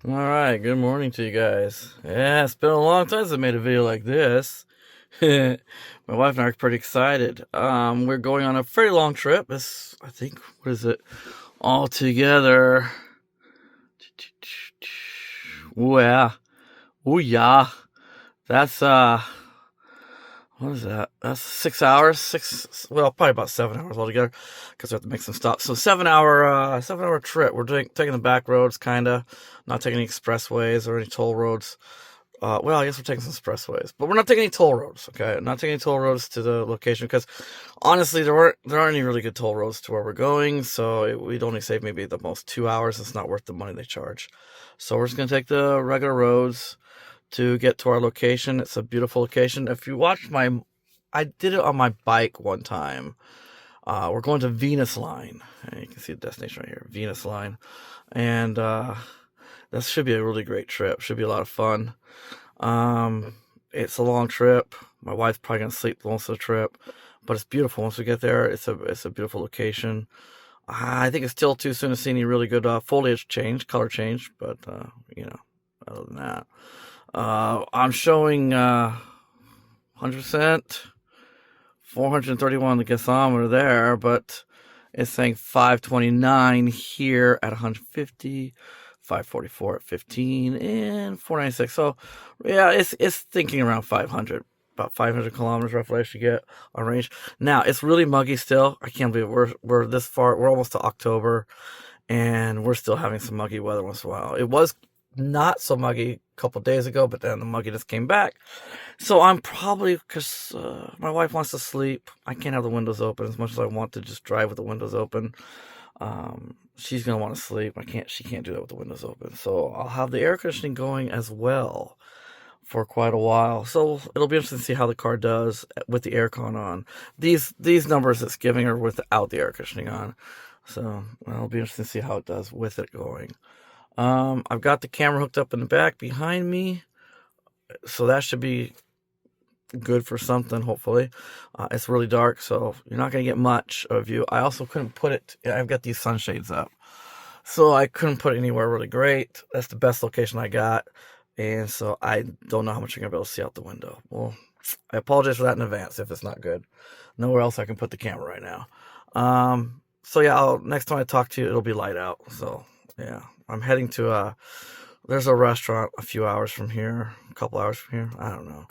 Alright, good morning to you guys. Yeah, it's been a long time since I made a video like this. My wife and I are pretty excited. We're going on a pretty long trip. I think, what is it? All together. Ooh, yeah. Ooh, yeah. That's, what is that? That's 6 hours. Well, probably about 7 hours altogether, because we have to make some stops. So 7 hour trip. We're taking the back roads, kinda. Not taking any expressways or any toll roads. Well, I guess we're taking some expressways, but we're not taking any toll roads. Okay, not taking any toll roads to the location because honestly, there aren't any really good toll roads to where we'd going. So we'd only save maybe the most 2 hours. It's not worth the money they charge. So we're just gonna take the regular roads to get to our location. It's a beautiful location. If you watch I did it on my bike one time. We're going to Venus Line. And you can see the destination right here, Venus Line, and this should be a really great trip. Should be a lot of fun. It's a long trip. My wife's probably gonna sleep most of the trip, but it's beautiful. Once we get there, it's a beautiful location. I think it's still too soon to see any really good foliage change, color change, but other than that, I'm showing 100%, 431 the gasometer there, but it's saying 529 here at 150. 544 at 15 and 496. So yeah, it's thinking around 500, about 500 kilometers roughly I should get on range. Now it's really muggy still. I can't believe we're this far. We're almost to October, and we're still having some muggy weather once in a while. It was not so muggy a couple days ago, but then the mugginess came back. So I'm probably, because my wife wants to sleep. I can't have the windows open as much as I want to just drive with the windows open. She's gonna want to sleep. She can't do that with the windows open. So I'll have the air conditioning going as well for quite a while. So it'll be interesting to see how the car does with the aircon on. These numbers it's giving are without the air conditioning on. So it'll be interesting to see how it does with it going. I've got the camera hooked up in the back behind me, so that should be good for something, hopefully. It's really dark, so you're not going to get much of a view. I also couldn't put it, I've got these sunshades up, so I couldn't put it anywhere really great. That's the best location I got, and so I don't know how much you're going to be able to see out the window. Well, I apologize for that in advance if it's not good. Nowhere else I can put the camera right now. So yeah, next time I talk to you, it'll be light out. So yeah, I'm heading to, there's a restaurant a few hours from here, a couple hours from here, I don't know.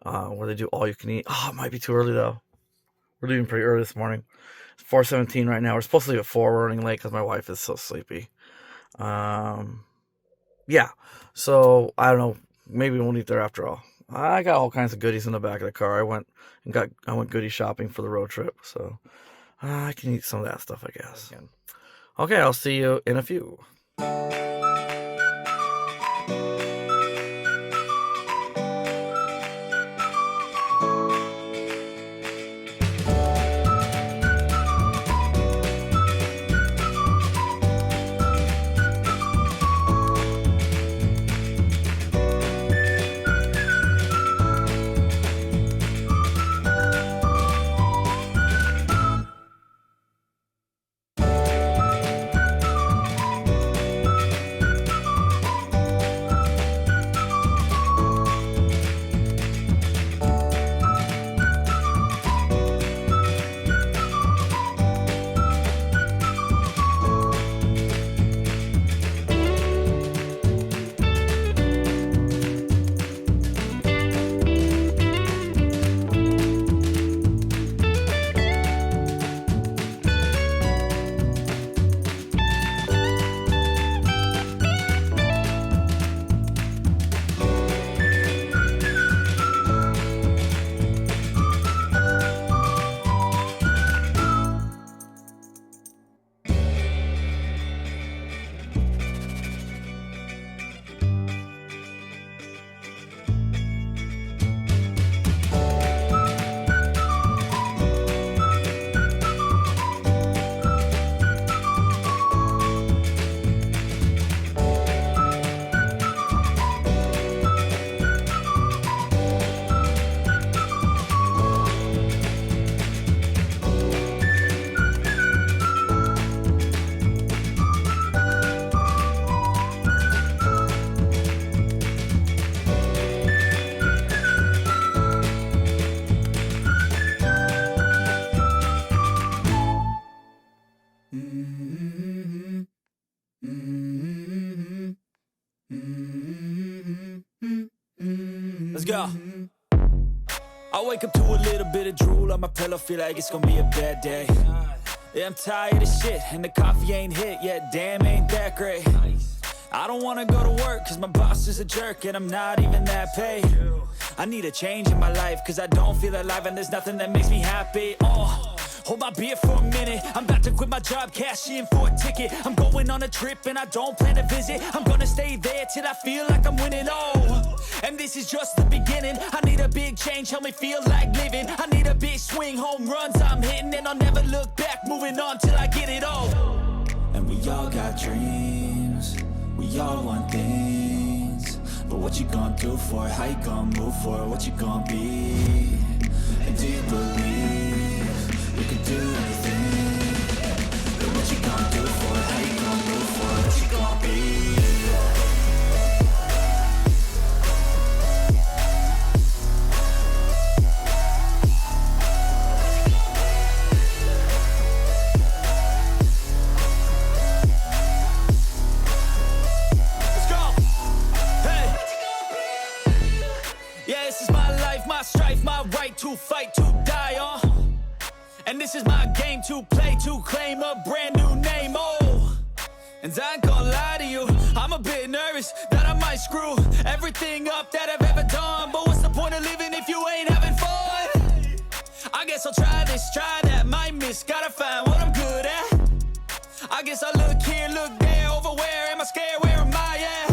Where they do all you can eat. Oh, it might be too early though. We're leaving pretty early this morning. It's 4:17 right now. We're supposed to leave at 4. We're running late because my wife is so sleepy. Yeah. So I don't know. Maybe we'll eat there after all. I got all kinds of goodies in the back of the car. I went goodie shopping for the road trip. So I can eat some of that stuff, I guess. Okay, I'll see you in a few. go. I wake up to a little bit of drool on my pillow, feel like it's gonna be a bad day. Yeah, I'm tired of shit, and the coffee ain't hit yet, damn, ain't that great. I don't wanna go to work, cause my boss is a jerk, and I'm not even that paid. I need a change in my life, cause I don't feel alive, and there's nothing that makes me happy. Hold my beer for a minute, I'm about to quit my job, cash in for a ticket. I'm going on a trip and I don't plan to visit. I'm gonna stay there till I feel like I'm winning, and this is just the beginning. I need a big change, help me feel like living. I need a big swing, home runs I'm hitting, and I'll never look back, moving on till I get it all. And we all got dreams, we all want things, but what you gonna do for it? How you gonna move for it? What you gonna be? And do you believe you can do anything? But what you gonna do for it? How you gonna move for it? What you gonna be? Let's go! Hey! Yeah, this is my life, my strife, my right to fight, to die on. And this is my game to play, to claim a brand new name, And I ain't gonna lie to you, I'm a bit nervous that I might screw everything up that I've ever done. But what's the point of living if you ain't having fun? I guess I'll try this, try that, might miss, gotta find what I'm good at. I guess I look here, look there, over where am I scared, where am I at?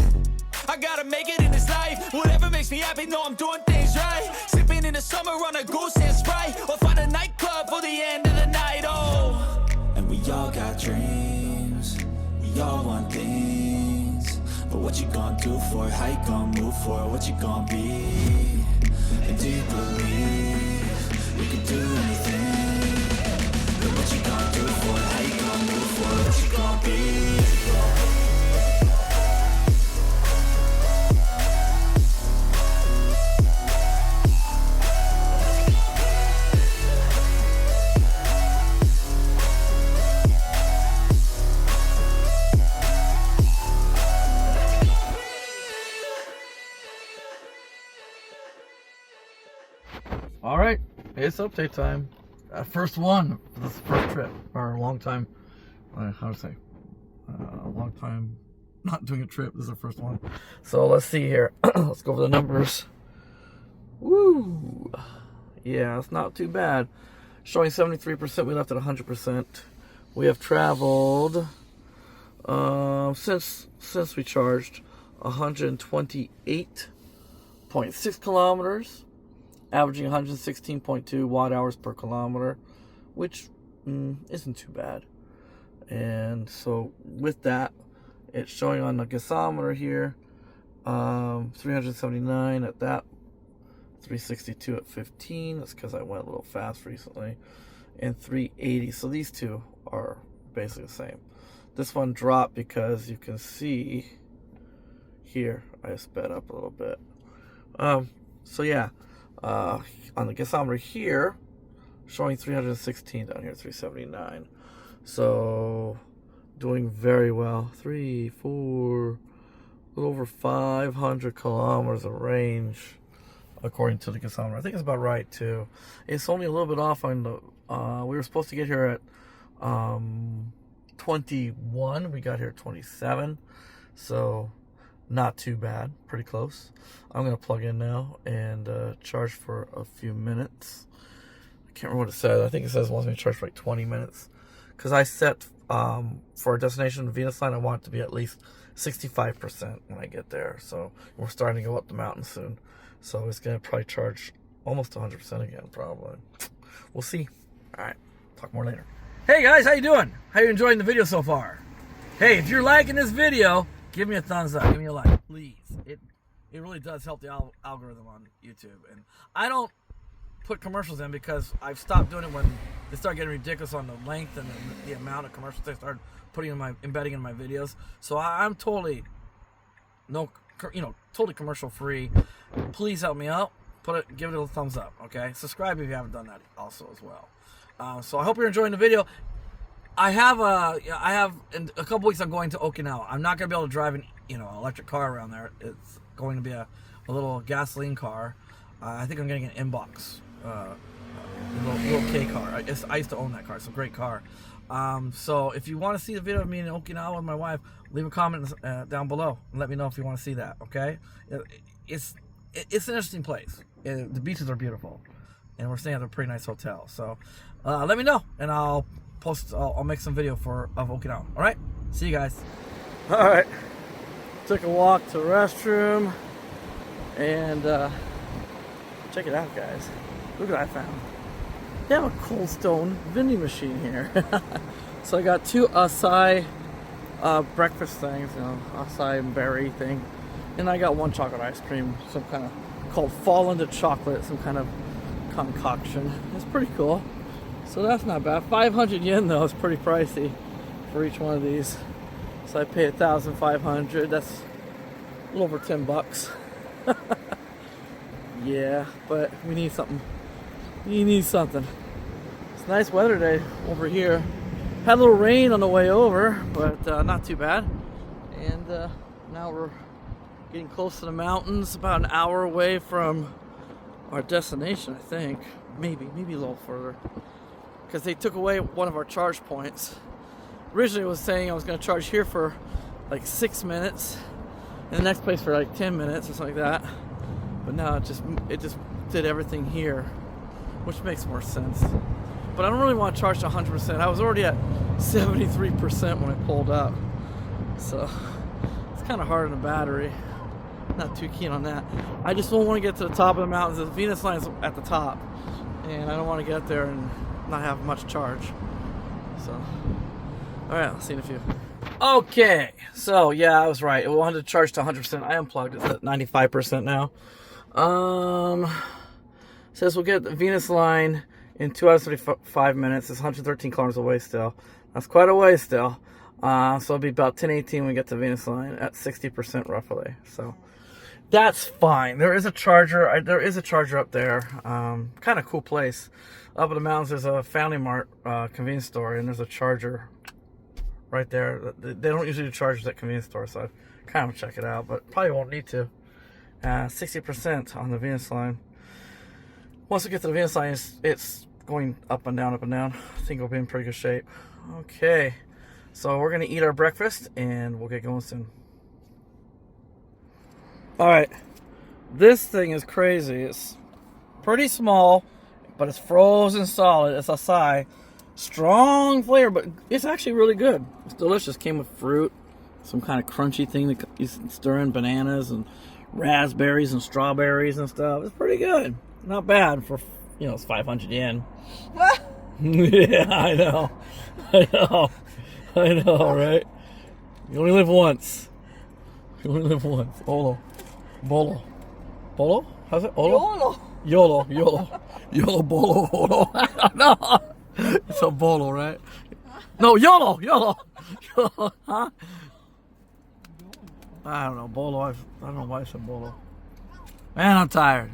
I gotta make it in this life, whatever makes me happy, know I'm doing things right. Sipping in the summer on a goose and Sprite, or find a nightclub for the end of the night, And we all got dreams, we all want things, but what you gonna do for it? How you gonna move for it? What you gonna be? And do you believe you can do anything? But what you gonna do for it? How you gonna move for it? What you gonna be? All right, it's update time. First one for this first trip, or a long time. How to say? A long time not doing a trip. This is the first one. So let's see here. Let's go over the numbers. Woo! Yeah, it's not too bad. Showing 73%. We left at 100%. We have traveled since we charged 128.6 kilometers. Averaging 116.2 watt hours per kilometer, which isn't too bad. And so with that, it's showing on the gasometer here, 379 at that, 362 at 15. That's because I went a little fast recently, and 380. So these two are basically the same. This one dropped because you can see here I sped up a little bit. So yeah. On the gasometer here, showing 316 down here, 379. So, doing very well. 3, 4, a little over 500 kilometers of range, according to the gasometer. I think it's about right, too. It's only a little bit off on the, we were supposed to get here at 21. We got here at 27. So, not too bad, pretty close. I'm going to plug in now and charge for a few minutes. I can't remember what it says. I think it says it wants me to charge for like 20 minutes. Because I set, for a destination Venus line, I want it to be at least 65% when I get there. So we're starting to go up the mountain soon. So it's going to probably charge almost 100% again, probably. We'll see. All right, talk more later. Hey guys, how you doing? How you enjoying the video so far? Hey, if you're liking this video, give me a thumbs up. Give me a like, please. It really does help the algorithm on YouTube. And I don't put commercials in because I've stopped doing it when they start getting ridiculous on the length and the amount of commercials they start putting in embedding in my videos. So I'm totally totally commercial free. Please help me out. Give it a thumbs up, okay? Subscribe if you haven't done that also as well. So I hope you're enjoying the video. I have in a couple weeks I'm going to Okinawa. I'm not going to be able to drive an electric car around there. It's going to be a a little gasoline car. I think I'm getting an inbox, little K car. I used to own that car. It's a great car. So if you want to see the video of me in Okinawa with my wife, leave a comment down below and let me know if you want to see that. Okay? It's an interesting place. The beaches are beautiful, and we're staying at a pretty nice hotel. So let me know, and I'll post. I'll make some video of Okinawa. All right? See you guys. All right. Took a walk to the restroom, and check it out, guys. Look what I found. They have a cold stone vending machine here. So I got 2 acai breakfast things, you know, acai berry thing, and I got 1 chocolate ice cream, some kind of called fall into chocolate, some kind of concoction. It's pretty cool. So that's not bad. 500 yen though is pretty pricey for each one of these. So I paid 1,500. That's a little over 10 bucks. Yeah, but we need something. You need something. It's nice weather today over here. Had a little rain on the way over, but not too bad. And now we're getting close to the mountains, about an hour away from our destination, I think. Maybe a little further. Because they took away one of our charge points. Originally it was saying I was going to charge here for like 6 minutes, and the next place for like 10 minutes or something like that. But now it just did everything here, which makes more sense. But I don't really want to charge to 100%. I was already at 73% when I pulled up. So it's kind of hard on the battery. Not too keen on that. I just don't want to get to the top of the mountains. The Venus line is at the top, and I don't want to get there and not have much charge. So, all right, I'll see you in a few. Okay, so yeah, I was right. I wanted to charge to 100%. I unplugged. It's at 95% now. Says we'll get the Venus line in 2 hours 35 minutes. It's 113 kilometers away still. That's quite a way still. So it'll be about 10:18 when we get to Venus line at 60% roughly. So that's fine. There is a charger. There is a charger up there. Kind of cool place. Up in the mountains, there's a Family Mart convenience store, and there's a charger right there. They don't usually do chargers at convenience stores, so I kind of check it out, but probably won't need to. 60% on the Venus line. Once we get to the Venus line, it's going up and down, up and down. I think we'll be in pretty good shape. Okay, so we're gonna eat our breakfast and we'll get going soon. All right, this thing is crazy. It's pretty small, but it's frozen solid. It's acai, strong flavor, but it's actually really good. It's delicious. Came with fruit, some kind of crunchy thing that you stir in, bananas and raspberries and strawberries and stuff. It's pretty good. Not bad for, you know, it's 500 yen. Yeah, I know, right? You only live once. Olo. Bolo? How's it? Olo? YOLO, bolo, olo. No, it's a bolo, right? No, YOLO. Huh? I don't know, bolo. I don't know why I said bolo. Man, I'm tired.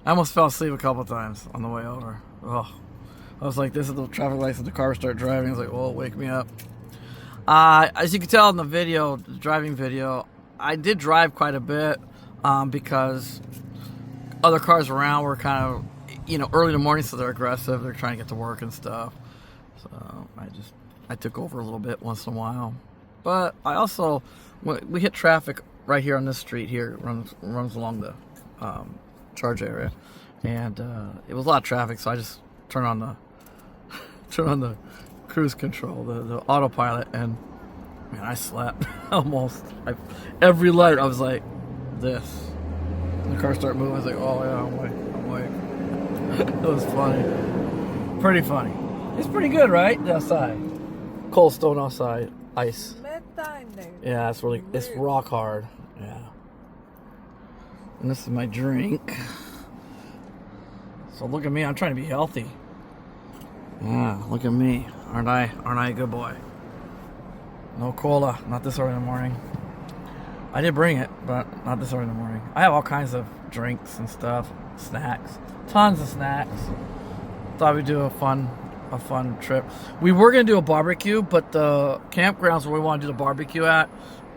I almost fell asleep a couple times on the way over. Oh, I was like, this is the traffic lights, and the car started driving. I was like, oh, wake me up. As you can tell in the video, the driving video, I did drive quite a bit because other cars around were kind of, you know, early in the morning, so they're aggressive. They're trying to get to work and stuff. So I took over a little bit once in a while. But I also, we hit traffic right here on this street here. Runs along the charge area, and it was a lot of traffic, so I just turned on the cruise control, the autopilot, and man, I slept almost. Every light I was like this. And the car started moving. I was like, oh yeah, I'm awake. It was funny, pretty funny. It's pretty good, right? The outside, cold stone outside, ice. Yeah, it's rock hard. Yeah. And this is my drink. So look at me, I'm trying to be healthy. Yeah, look at me. Aren't I a good boy? No cola, not this early in the morning. I did bring it, but not this early in the morning. I have all kinds of drinks and stuff, snacks, tons of snacks. Thought we'd do a fun trip. We were gonna do a barbecue, but the campgrounds where we want to do the barbecue at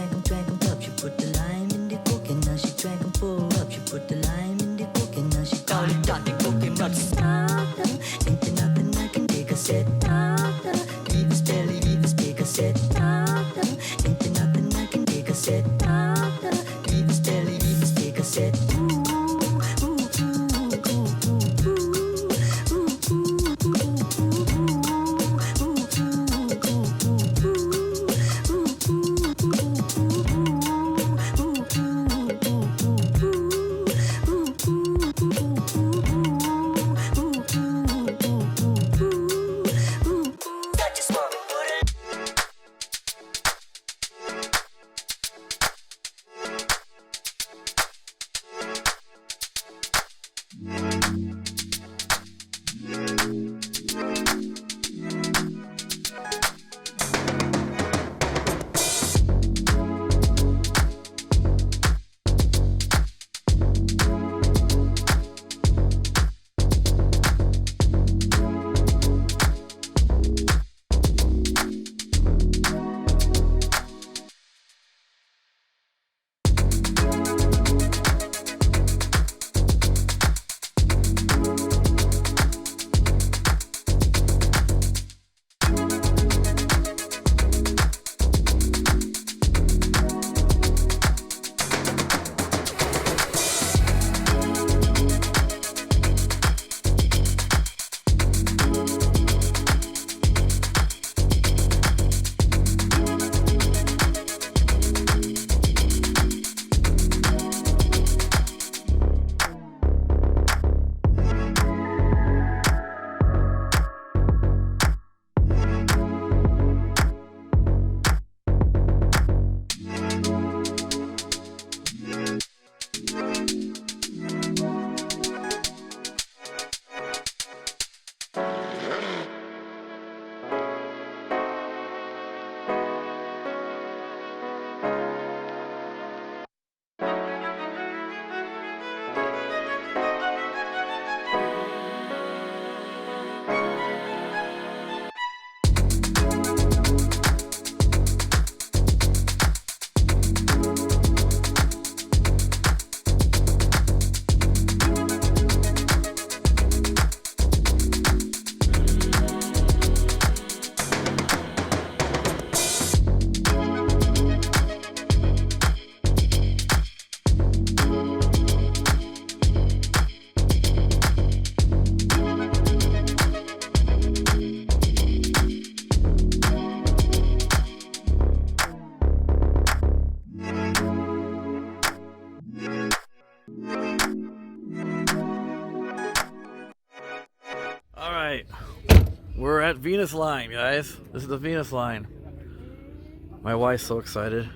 drank 'em, drank 'em tough. She put the lime in the coke and now she drank Venus line, guys. This is the Venus line. My wife's so excited.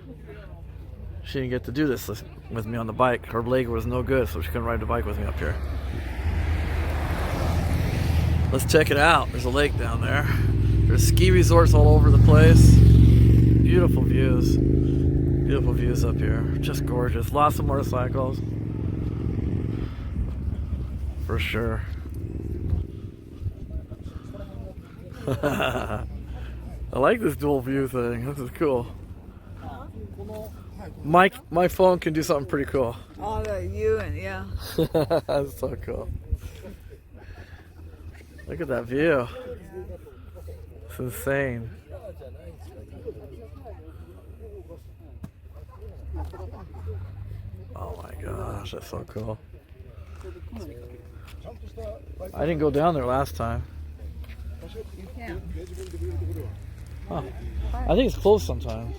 She didn't get to do this with me on the bike. Her leg was no good, so she couldn't ride the bike with me up here. Let's check it out. There's a lake down there. There's ski resorts all over the place. Beautiful views. Beautiful views up here. Just gorgeous. Lots of motorcycles. For sure. I like this dual view thing. This is cool. My phone can do something pretty cool. Oh, you and yeah. That's so cool. Look at that view. It's insane. Oh my gosh, that's so cool. I didn't go down there last time. You can. Huh. I think it's closed sometimes.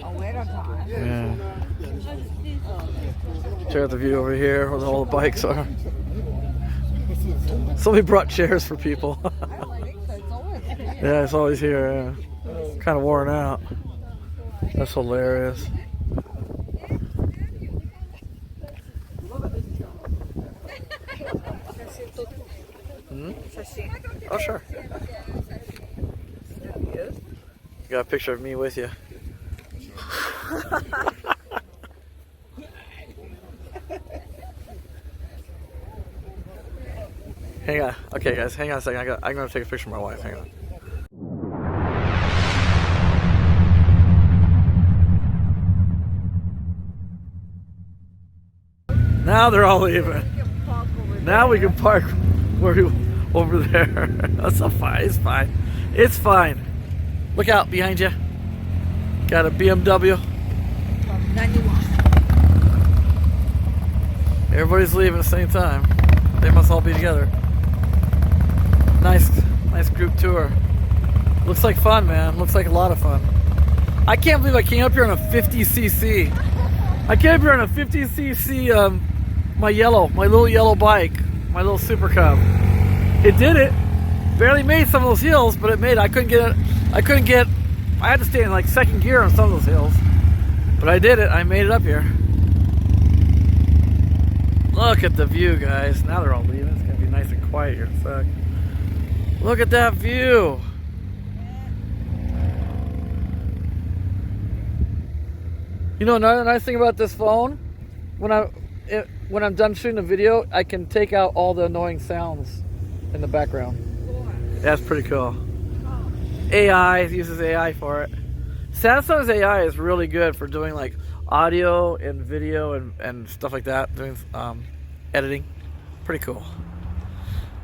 Oh, wait a time. Yeah. Check out the view over here where all the bikes are. Somebody brought chairs for people. Yeah, it's always here. Yeah. Kind of worn out. That's hilarious. Oh, sure. You got a picture of me with you. Hang on. Okay, guys, hang on a second. I'm going to take a picture of my wife. Hang on. Now they're all leaving. Now we can park over there. That's so fine. It's fine. It's fine. Look out behind you. Got a BMW. 91. Everybody's leaving at the same time. They must all be together. Nice group tour. Looks like fun, man. Looks like a lot of fun. I can't believe I came up here on a 50cc. I came up here on a 50cc, my little yellow bike, my little Super Cub. It did it. Barely made some of those hills, but it made it. I had to stay in like second gear on some of those hills. But I did it. I made it up here. Look at the view, guys. Now they're all leaving. It's going to be nice and quiet here in a sec. Look at that view. You know, another nice thing about this phone, when I'm done shooting a video, I can take out all the annoying sounds in the background. That's pretty cool. AI, it uses AI for it. Samsung's AI is really good for doing like audio and video and stuff like that, doing editing. Pretty cool.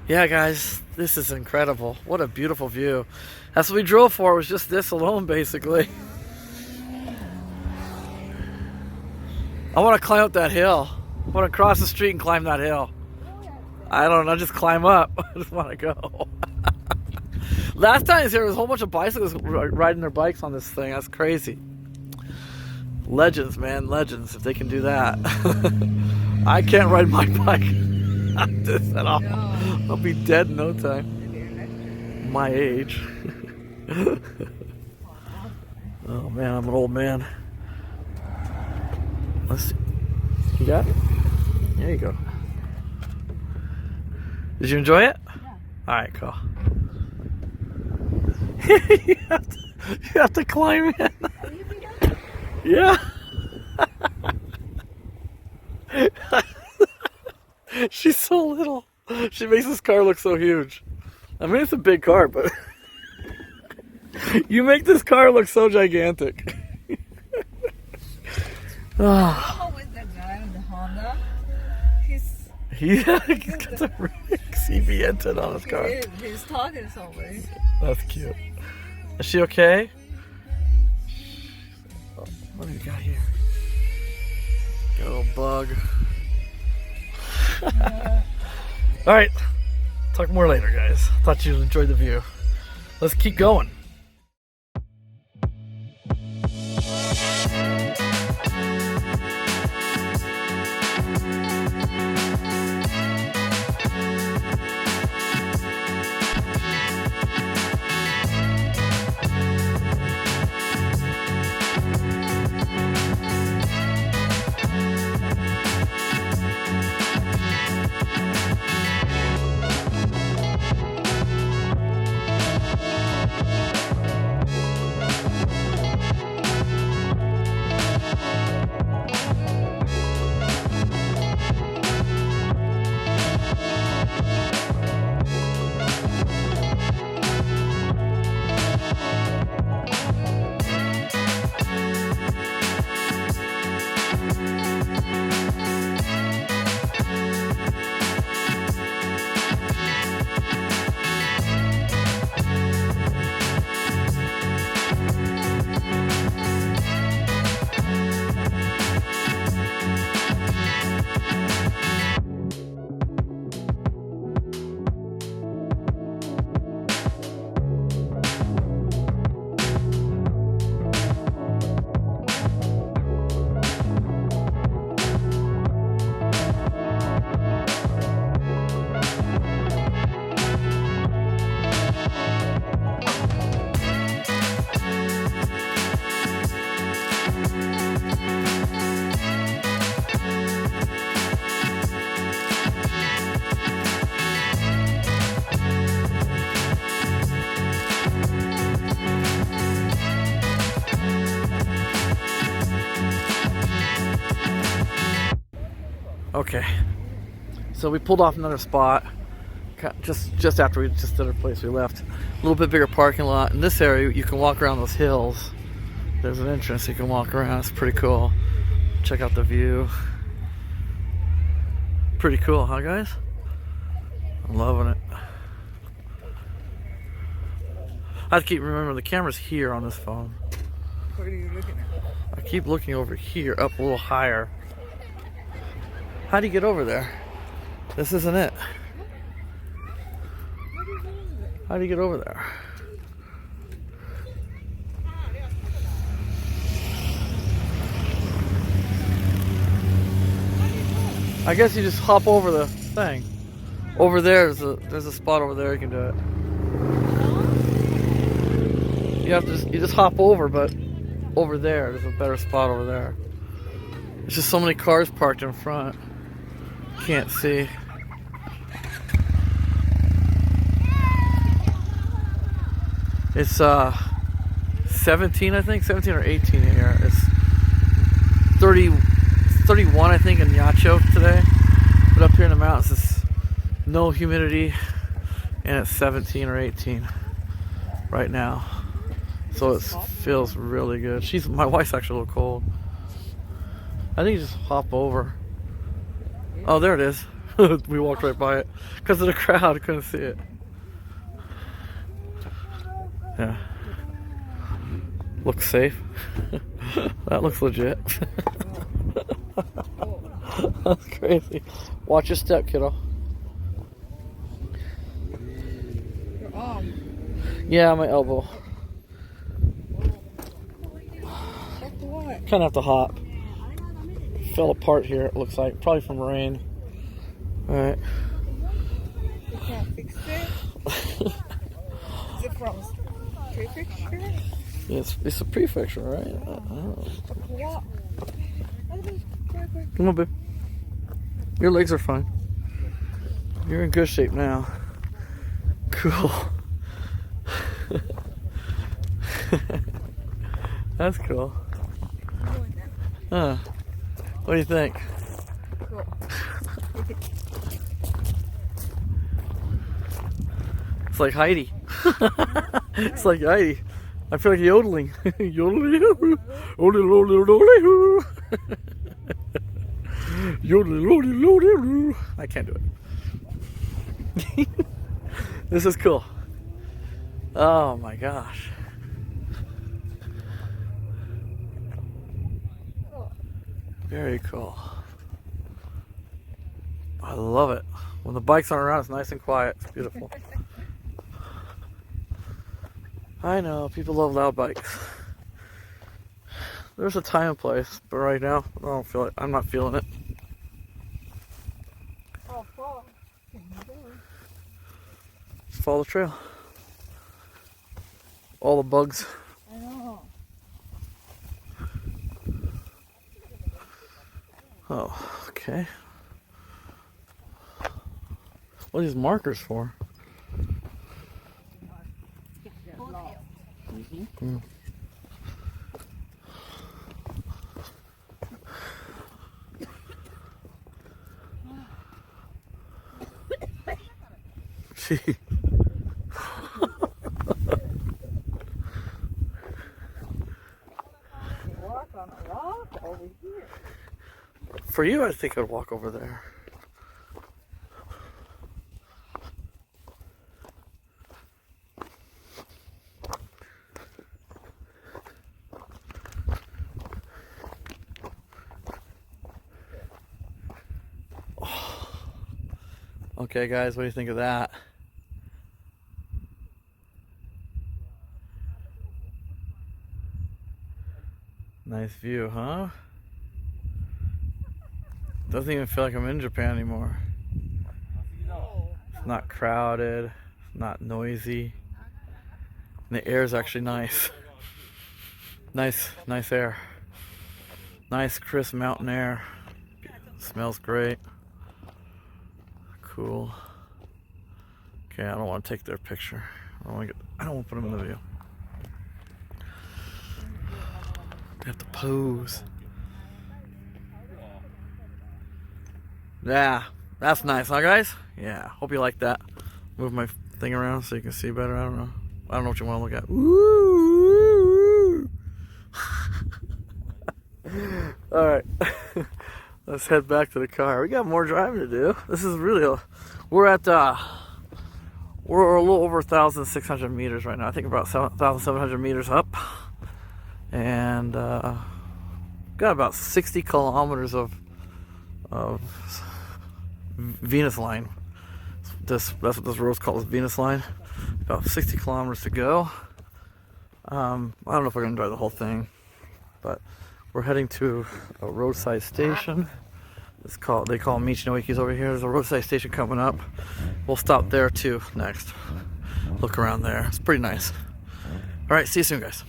Yeah, guys, this is incredible. What a beautiful view. That's what we drove for, was just this alone, basically. I want to climb up that hill. I want to cross the street and climb that hill. I don't know, just climb up. I just want to go. Last time I was here, there was a whole bunch of bicyclists riding their bikes on this thing. That's crazy. Legends, man, legends, if they can do that. I can't ride my bike this at all. No. I'll be dead in no time. My age. Oh man, I'm an old man. Let's see. You got it? There you go. Did you enjoy it? Yeah. Alright, cool. you have to climb in. Yeah. She's so little. She makes this car look so huge. I mean, it's a big car, but you make this car look so gigantic. Oh, with the guy in the Honda, he's got the CB engine on his car. He's talking somebody. That's cute. Is she okay? Oh, what do we got here? Got a little bug. All right, talk more later, guys. Thought you enjoyed the view. Let's keep going. Okay, so we pulled off another spot just after we just did our place. We left a little bit bigger parking lot. In this area, you can walk around those hills. There's an entrance you can walk around. It's pretty cool. Check out the view. Pretty cool, huh, guys? I'm loving it. I have to keep remembering the camera's here on this phone. What are you looking at? I keep looking over here, up a little higher. How do you get over there? This isn't it. How do you get over there? I guess you just hop over the thing. Over there, there's a spot over there you can do it. You just hop over, but over there's a better spot over there. There's just so many cars parked in front. Can't see. It's 17, I think, 17 or 18 here. It's 31, I think, in Yacho today. But up here in the mountains, it's no humidity, and it's 17 or 18 right now. So it feels really good. My wife's actually a little cold. I think you just hop over. Oh, there it is. We walked right by it. Because of the crowd, I couldn't see it. Yeah. Looks safe. That looks legit. That's crazy. Watch your step, kiddo. Your arm. Yeah, my elbow. What? Kind of have to hop. Fell apart here, it looks like. Probably from rain. Alright. You can't fix it? Is it from prefecture? It's a prefecture, right? I don't know. What? Come on, babe. Your legs are fine. You're in good shape now. Cool. That's cool. Huh. What do you think? Cool. It's like Heidi. It's like Heidi. I feel like yodeling. Yodeling. Yodeling. I can't do it. This is cool. Oh my gosh. Very cool. I love it. When the bikes aren't around, it's nice and quiet. It's beautiful. I know, people love loud bikes. There's a time and place, but right now, I don't feel it. I'm not feeling it. How far can you go? Just follow the trail. All the bugs. I know. Oh, okay. What are these markers for? Mm. Gee. Walk on a rock over here. For you, I think I'd walk over there. Okay, guys, what do you think of that? Nice view, huh? Doesn't even feel like I'm in Japan anymore. It's not crowded, it's not noisy. And the air is actually nice. Nice air. Nice, crisp mountain air. Smells great. Cool. Okay, I don't want to take their picture. I don't want to put them in the view. I have to pose. Yeah, that's nice, huh, guys? Yeah, hope you like that. Move my thing around so you can see better. I don't know. I don't know what you want to look at. Woo! All right, let's head back to the car. We got more driving to do. This is really we're at we're a little over 1,600 meters right now. I think about 7,700 meters up, and got about 60 kilometers of Venus line. That's what this road's called, is Venus line. About 60 kilometers to go. I don't know if we're gonna drive the whole thing, but we're heading to a roadside station. They call them Michinoikis over here. There's a roadside station coming up. We'll stop there too next. Look around there. It's pretty nice. All right, see you soon, guys.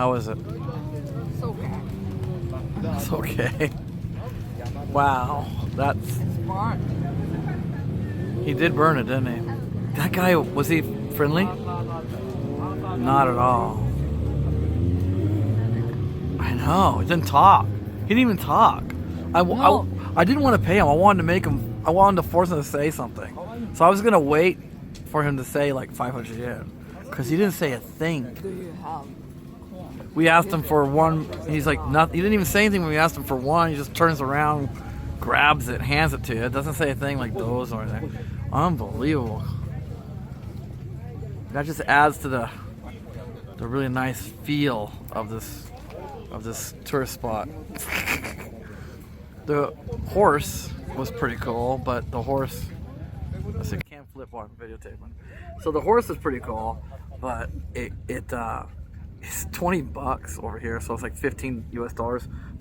How is it? It's okay. It's okay. Wow, that's... Smart. He did burn it, didn't he? That guy, was he friendly? Not at all. I know, he didn't talk. He didn't even talk. I didn't want to pay him. I wanted to force him to say something. So I was going to wait for him to say like 500 yen. Because he didn't say a thing. Do you have corn? We asked him for one. He's like, nothing. He didn't even say anything when we asked him for one. He just turns around, grabs it, hands it to you. It doesn't say a thing like those or anything. Unbelievable. That just adds to the really nice feel of this tourist spot. The horse was pretty cool, but the horse, I can't flip while I'm videotaping. So the horse is pretty cool, but it's $20 over here, so it's like $15 US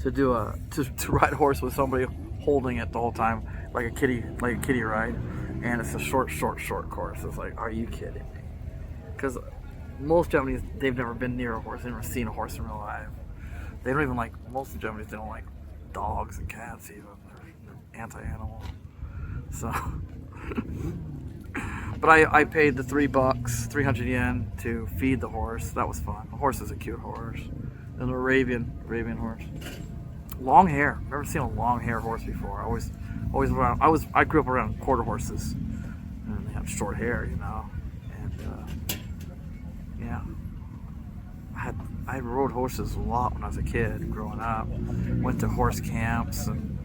to do to ride a horse with somebody holding it the whole time, like a kiddie ride, and it's a short course. It's like, are you kidding me? Because most Japanese, they've never been near a horse, they've never seen a horse in real life. They don't even like, most of the Japanese, they don't like dogs and cats even. They're anti-animal. So, but I paid the $3, 300 yen to feed the horse. That was fun. The horse is a cute horse. And a Arabian horse. Long hair. Never seen a long hair horse before. I grew up around quarter horses, and they have short hair, you know. And yeah, I rode horses a lot when I was a kid growing up. Went to horse camps, and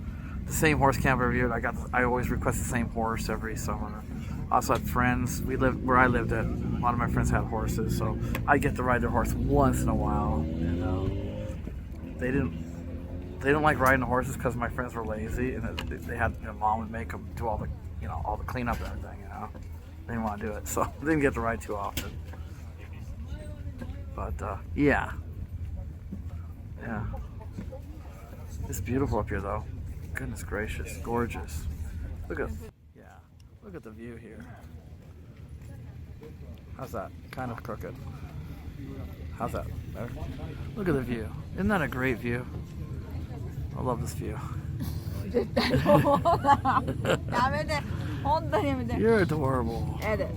the same horse camp every year. I always request the same horse every summer. I also had friends. Where I lived at. A lot of my friends had horses, so I get to ride their horse once in a while. You know, they didn't like riding the horses because my friends were lazy, and they had mom would make them do all the cleanup and everything. You know, they didn't want to do it, so they didn't get to ride too often. But yeah, it's beautiful up here though. Goodness gracious, gorgeous. Look at, yeah, look at the view here. How's that? Kind of crooked. How's that? Better? Look at the view. Isn't that a great view? I love this view. 絶対もうやめて本当にやめて You're adorable. Edit.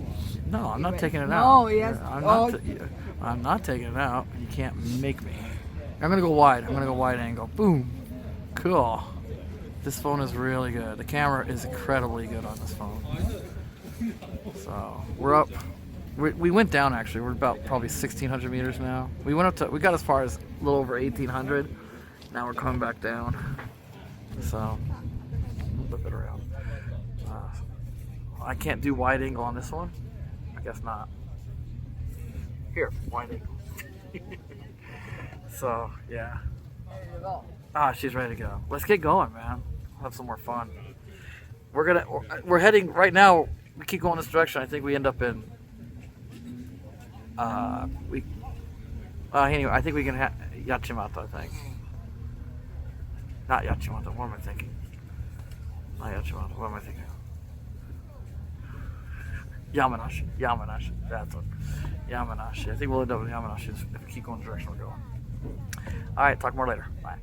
No, I'm not taking it No, out. yes. I'm not taking it out. You can't make me. I'm gonna go wide. I'm gonna go wide angle. Boom. Cool. This phone is really good. The camera is incredibly good on this phone. So we're up. We went down actually. We're about probably 1,600 meters now. We went up to. We got as far as a little over 1,800. Now we're coming back down. So a little bit around. I can't do wide angle on this one. I guess not. Here, wide angle. So yeah. Ah, she's ready to go. Let's get going, man. We'll have some more fun. We're heading right now. We keep going this direction. I think we end up in. Anyway, I think we can Yachimata. I think. Not Yachimata. What am I thinking? Not Yachimata. What am I thinking? Yamanashi. That's what. Yamanashi. I think we'll end up in Yamanashi if we keep going the direction we're going. All right. Talk more later. Bye.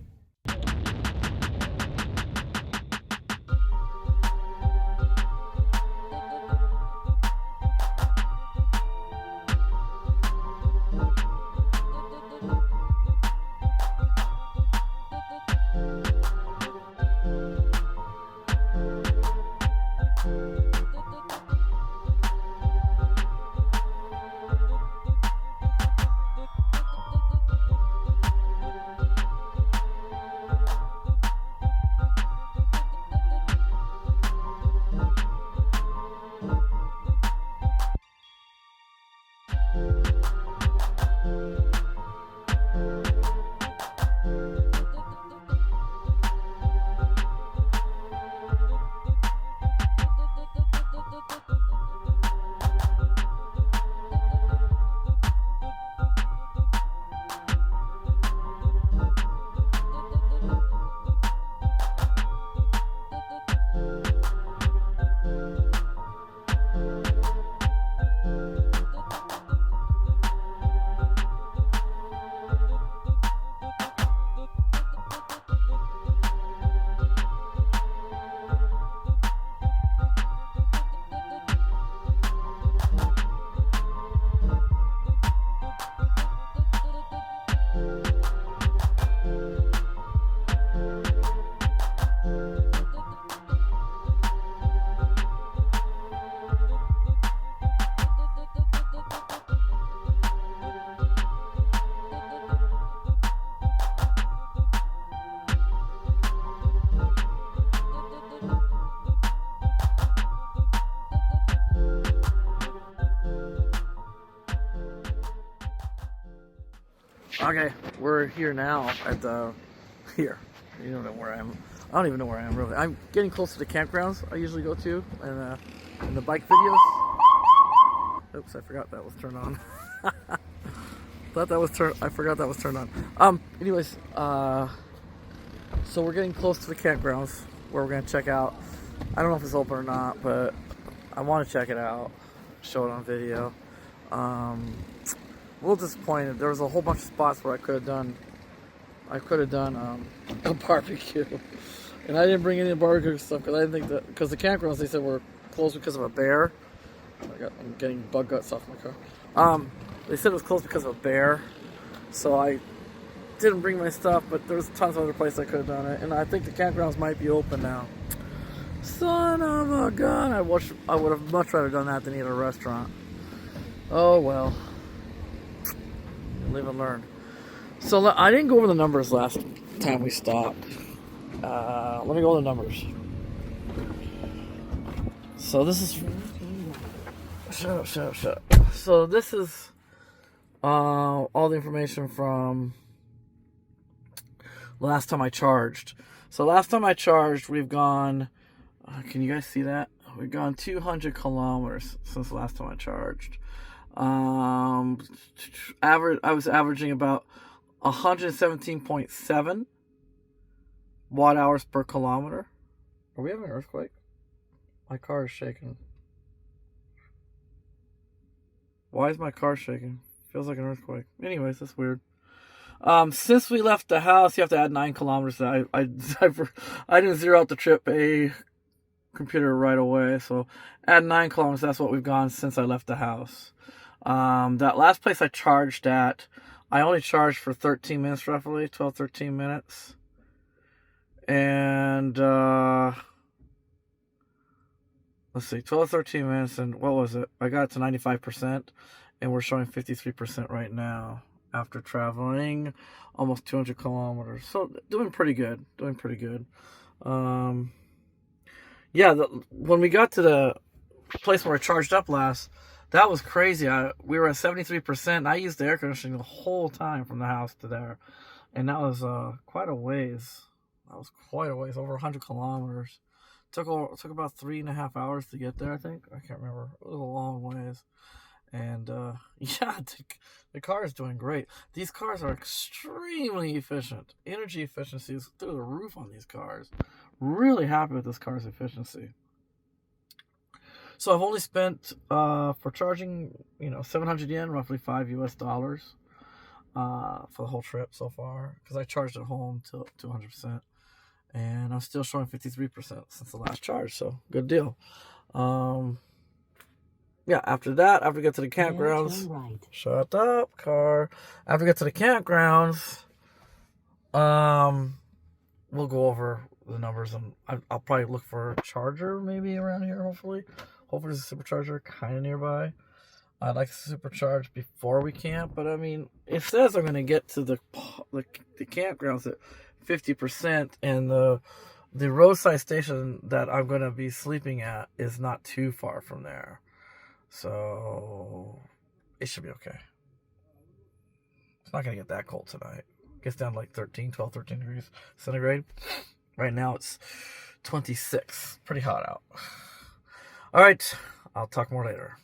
Okay, we're here now at the here. You don't know where I am. I don't even know where I am really. I'm getting close to the campgrounds I usually go to in the bike videos. Oops, I forgot that was turned on. I forgot that was turned on. Anyways, so we're getting close to the campgrounds where we're gonna check out. I don't know if it's open or not, but I want to check it out, show it on video. A little disappointed. There was a whole bunch of spots where I could have done a barbecue, and I didn't bring any barbecue stuff because I didn't think that because the campgrounds they said were closed because of a bear. I'm getting bug guts off my car. They said it was closed because of a bear, so I didn't bring my stuff. But there was tons of other places I could have done it, and I think the campgrounds might be open now. Son of a gun! I would have much rather done that than eat at a restaurant. Oh well. Live and learn. So I didn't go over the numbers last time we stopped. Let me go over the numbers. So this is shut up. So this is all the information from last time I charged. So last time I charged, we've gone. Can you guys see that? We've gone 200 kilometers since the last time I charged. I was averaging about 117.7 watt hours per kilometer. Are we having an earthquake? My car is shaking. Why is my car shaking? Feels like an earthquake. Anyways, that's weird. Since we left the house, you have to add 9 kilometers. I didn't zero out the trip A computer right away, so add 9 kilometers. That's what we've gone since I left the house. That last place I charged at, I only charged for 13 minutes roughly, 12, 13 minutes. And let's see, 12, 13 minutes, and what was it? I got it to 95%, and we're showing 53% right now after traveling almost 200 kilometers. So doing pretty good, Yeah, when we got to the place where I charged up last, that was crazy. We were at 73%, and I used the air conditioning the whole time from the house to there. And that was quite a ways. Over 100 kilometers. Took about 3.5 hours to get there, I think. I can't remember. It was a long ways. And yeah, the car is doing great. These cars are extremely efficient. Energy efficiency is through the roof on these cars. Really happy with this car's efficiency. So I've only spent for charging, 700 yen, roughly $5 US, for the whole trip so far, because I charged at home to 100%, and I'm still showing 53% since the last charge. So good deal. Yeah, after we get to the campgrounds, right. Shut up, car. After we get to the campgrounds, we'll go over the numbers, and I'll probably look for a charger maybe around here, hopefully. Hopefully there's a supercharger kind of nearby. I'd like to supercharge before we camp, but I mean, it says I'm going to get to the campgrounds at 50%, and the roadside station that I'm going to be sleeping at is not too far from there. So it should be okay. It's not going to get that cold tonight. It gets down to like 12, 13 degrees centigrade. Right now it's 26. Pretty hot out. All right, I'll talk more later.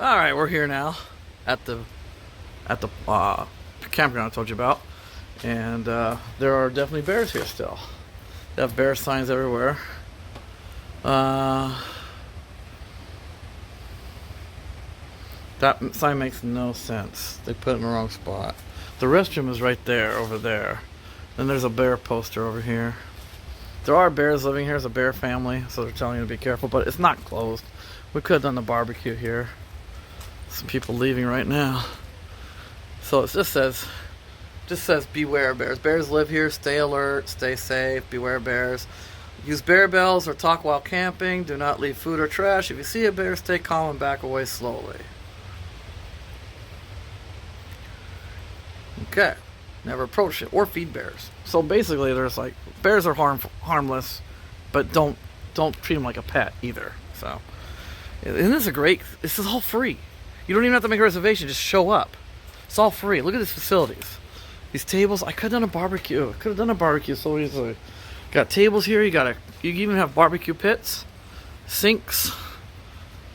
All right, we're here now at the campground I told you about, and there are definitely bears here still. They have bear signs everywhere. That sign makes no sense. They put it in the wrong spot. The restroom is right there, over there. Then there's a bear poster over here. There are bears living here. It's a bear family, so they're telling you to be careful, but it's not closed. We could have done the barbecue here. Some people leaving right now. So it just says beware bears. Bears live here. Stay alert. Stay safe. Beware bears. Use bear bells or talk while camping. Do not leave food or trash. If you see a bear, stay calm and back away slowly. Okay. Never approach it or feed bears. So basically, there's like bears are harmless, but don't treat them like a pet either. So, and this is all free. You don't even have to make a reservation. Just show up. It's all free. Look at these facilities. These tables. I could have done a barbecue. I could have done a barbecue so easily. Got tables here. You even have barbecue pits, sinks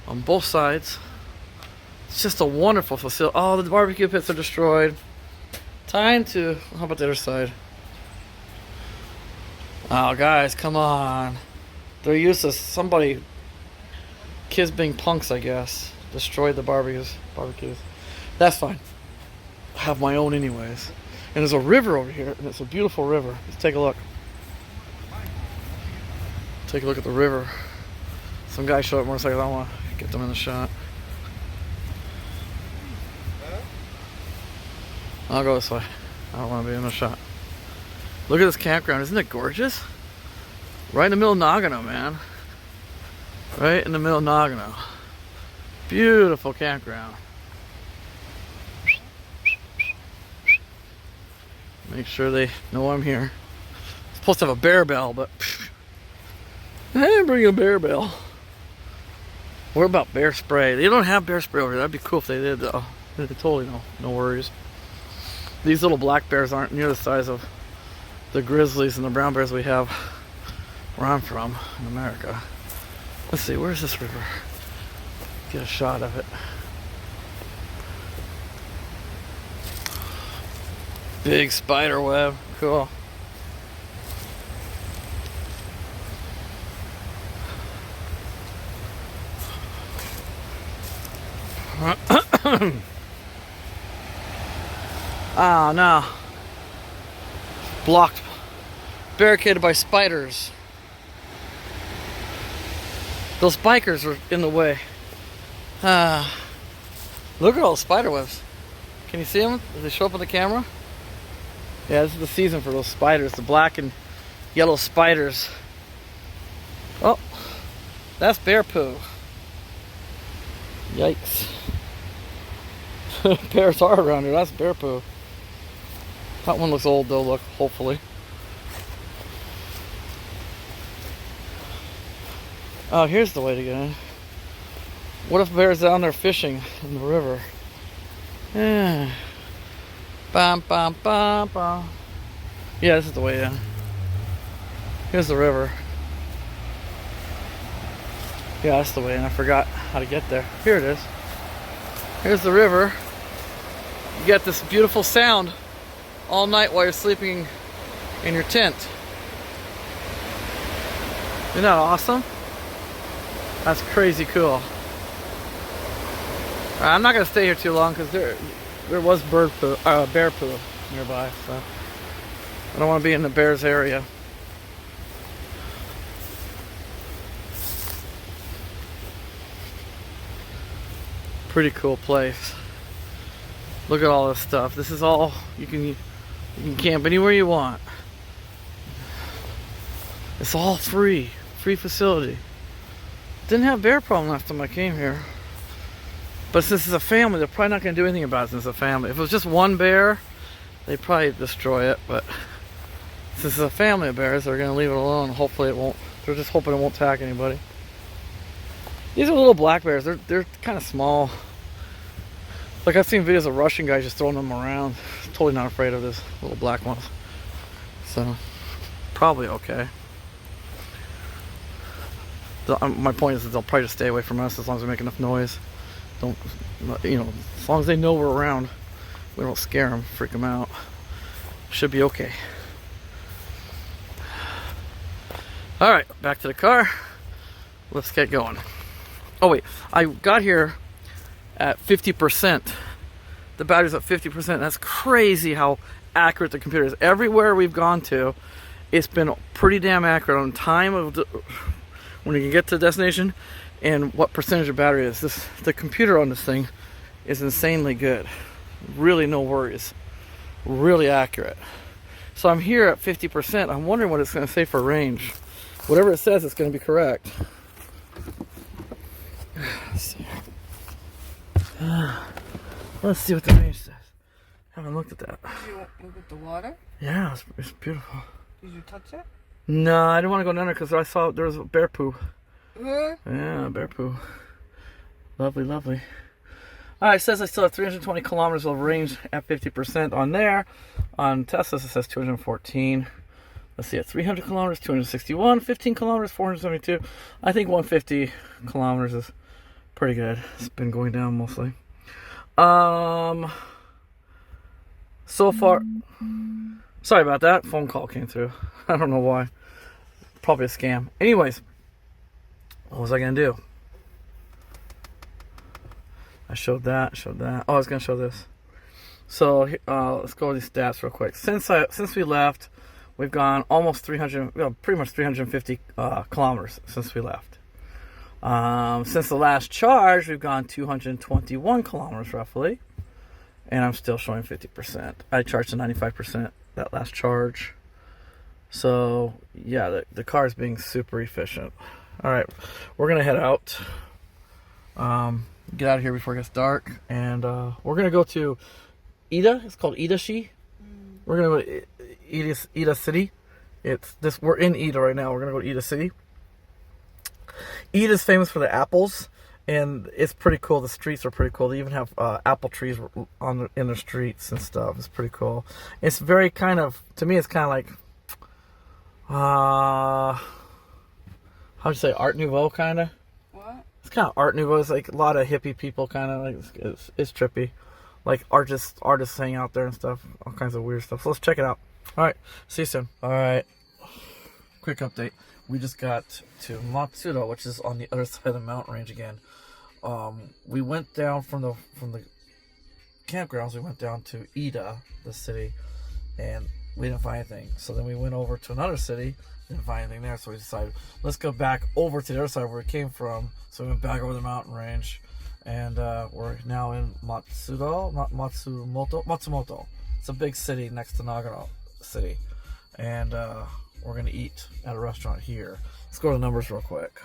on both sides. It's just a wonderful facility. Oh, the barbecue pits are destroyed. How about the other side? Oh, guys, come on. They're useless. Kids being punks, I guess, destroyed the barbecues. That's fine. I have my own anyways. And there's a river over here, and it's a beautiful river. Let's take a look. Take a look at the river. Some guys showed up motorcycles. I want to get them in the shot. I'll go this way. I don't want to be in the shot. Look at this campground. Isn't it gorgeous? Right in the middle of Nagano, man. Right in the middle of Nagano. Beautiful campground. Make sure they know I'm here. It's supposed to have a bear bell, but I didn't bring a bear bell. What about bear spray? They don't have bear spray over here. That'd be cool if they did, though. Totally no worries. These little black bears aren't near the size of the grizzlies and the brown bears we have where I'm from in America. Let's see, where's this river? Get a shot of it. Big spider web, cool. Oh no. Blocked. Barricaded by spiders. Those bikers were in the way. Look at all the spider webs. Can you see them? Do they show up on the camera? Yeah, this is the season for those spiders. The black and yellow spiders. Oh, that's bear poo. Yikes. Bears are around here. That's bear poo. That one looks old though, look, hopefully. Oh, here's the way to get in. What if bear's down there fishing in the river? Yeah. Bam, bam, bam, bam. Yeah, this is the way in. Here's the river. Yeah, that's the way in. I forgot how to get there. Here it is. Here's the river. You get this beautiful sound all night while you're sleeping in your tent. Isn't that awesome? That's crazy cool. I'm not gonna stay here too long because there was bear poo nearby, so I don't want to be in the bears area. Pretty cool place. Look at all this stuff. This is all you can camp anywhere you want. It's all free facility. Didn't have bear problem last time I came here. But since it's a family, they're probably not going to do anything about it since it's a family. If it was just one bear, they'd probably destroy it. But since it's a family of bears, they're going to leave it alone. Hopefully it won't. They're just hoping it won't attack anybody. These are little black bears. They're kind of small. Like I've seen videos of Russian guys just throwing them around. Totally not afraid of this little black ones. So probably okay. My point is that they'll probably just stay away from us as long as we make enough noise. Don't, as long as they know we're around, we don't scare them, freak them out. Should be okay. All right, back to the car. Let's get going. Oh wait, I got here at 50%. The battery's at 50%. That's crazy how accurate the computer is. Everywhere we've gone to, it's been pretty damn accurate on time of when you can get to the destination and what percentage of battery is. The computer on this thing is insanely good. Really no worries. Really accurate. So I'm here at 50%. I'm wondering what it's going to say for range. Whatever it says, it's going to be correct. Let's see. Let's see what the range says. Haven't looked at that. Did you look at the water? Yeah, it's beautiful. Did you touch it? No, I didn't want to go down there because I saw there was a bear poo. Huh? Yeah, bear poo. Lovely, lovely. Alright, it says I still have 320 kilometers of range at 50% on there. On Tesla, it says 214. Let's see, at 300 kilometers, 261. 15 kilometers, 472. I think 150 kilometers is pretty good. It's been going down mostly. So far, sorry about that. Phone call came through. I don't know why. Probably a scam. Anyways, what was I going to do? I showed that. Oh, I was going to show this. So let's go over these stats real quick. Since we left, we've gone almost 300, pretty much 350 kilometers since we left. Since the last charge, we've gone 221 kilometers roughly, and I'm still showing 50%. I charged to 95% that last charge. So yeah, the car is being super efficient. All right, we're gonna head out. Get out of here before it gets dark, and we're gonna go to Ida. It's called Idashi. We're gonna go to Ida City. We're in Ida right now. We're gonna go to Ida City. Ida's famous for the apples, and it's pretty cool. The streets are pretty cool. They even have apple trees in the streets and stuff. It's pretty cool. It's very to me, it's kind of like, how'd you say, Art Nouveau kind of? What? It's kind of Art Nouveau. It's like a lot of hippie people kind of like, it's trippy. Like artists hang out there and stuff. All kinds of weird stuff. So let's check it out. All right. See you soon. All right. Quick update. We just got to Matsudo, which is on the other side of the mountain range again. We went down from the campgrounds. We went down to Ida, the city, and we didn't find anything. So then we went over to another city, didn't find anything there. So we decided, let's go back over to the other side where we came from. So we went back over the mountain range, and we're now in Matsumoto. It's a big city next to Nagano City, and we're gonna eat at a restaurant here. Let's go to the numbers real quick.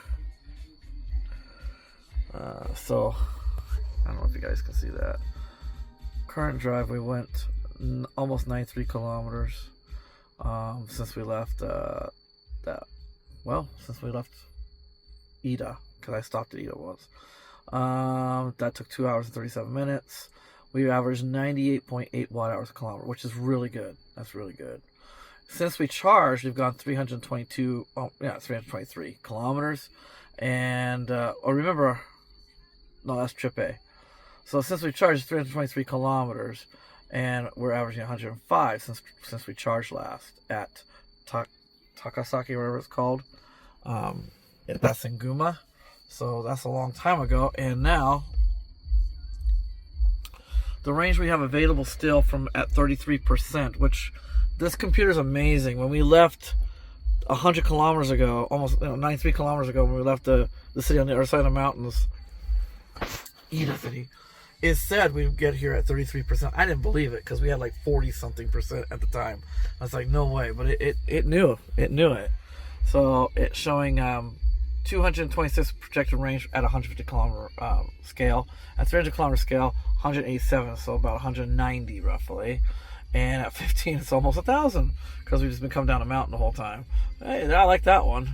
So I don't know if you guys can see that. Current drive, we went almost 93 kilometers since we left since we left Ida, because I stopped at Ida once. That took 2 hours and 37 minutes. We averaged 98.8 watt hours a kilometer, which is really good. That's really good. Since we charged, we've gone 323 kilometers. And, remember, no, that's trip A. So since we charged 323 kilometers, and we're averaging 105 since we charged last at Takasaki, whatever it's called. That's in Guma. So that's a long time ago. And now, the range we have available still at 33%, which this computer is amazing. When we left 100 kilometers ago, almost 93 kilometers ago, when we left the city on the other side of the mountains, Ida City, it said we'd get here at 33%. I didn't believe it because we had like 40-something% at the time. I was like, no way, but it knew it. So it's showing 226 projected range at 150 kilometer scale. At 300 kilometer scale, 187, so about 190 roughly. And at 15, it's almost 1,000 because we've just been coming down a mountain the whole time. Hey, I like that one.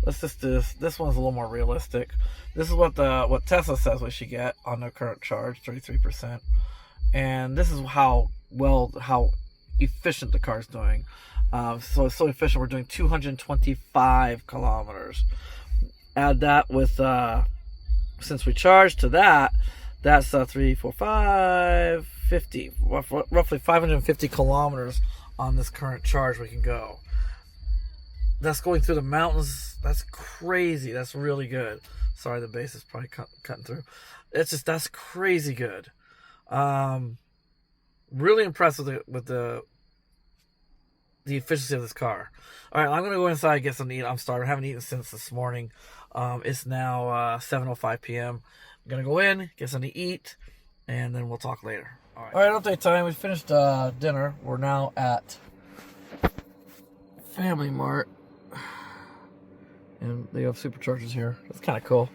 Let's just do this. This one's a little more realistic. This is what Tesla says we should get on the current charge, 33%. And this is how efficient the car's doing. So it's so efficient, we're doing 225 kilometers. Add that with, since we charged to that, that's 3, 4, 5, 50, roughly 550 kilometers on this current charge we can go. That's going through the mountains. That's crazy. That's really good. Sorry, the bass is probably cutting through. That's crazy good. Really impressed with the efficiency of this car. All right, I'm gonna go inside and get something to eat. I'm starving. I haven't eaten since this morning. It's now 7:05 p.m. I'm gonna go in, get something to eat, and then we'll talk later. All right, update time. We finished dinner. We're now at Family Mart, and they have superchargers here. That's kind of cool.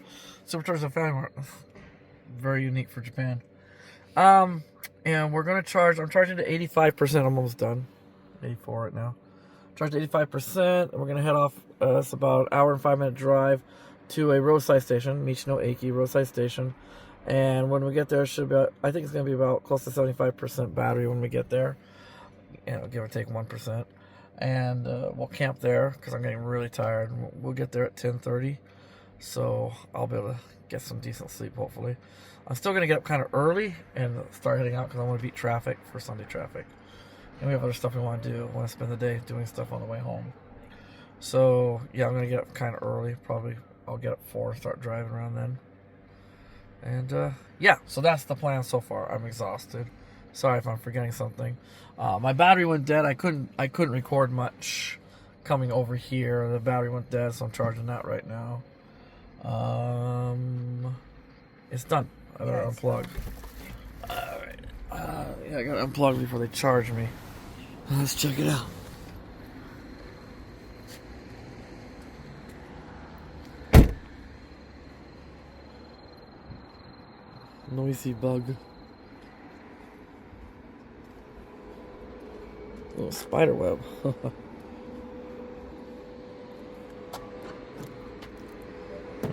Superchargers at Family Mart. Very unique for Japan. And we're gonna charge. I'm charging to 85%. I'm almost done. 84 right now. Charged 85%. And we're gonna head off. It's about an hour and 5-minute drive to a roadside station, Michino Eki roadside station. And when we get there, I think it's gonna be about close to 75% battery when we get there. Give or take 1%. And we'll camp there because I'm getting really tired. We'll get there at 10:30, so I'll be able to get some decent sleep hopefully. I'm still gonna get up kind of early and start heading out because I want to beat traffic for Sunday traffic, and we have other stuff we want to do. I want to spend the day doing stuff on the way home. So yeah, I'm gonna get up kind of early. Probably I'll get up 4, start driving around then. And yeah, so that's the plan so far. I'm exhausted. Sorry if I'm forgetting something. My battery went dead. I couldn't record much coming over here. The battery went dead, so I'm charging that right now. It's done. I gotta unplug. Alright. Yeah, I gotta unplug before they charge me. Let's check it out. Noisy bug. Little spider web.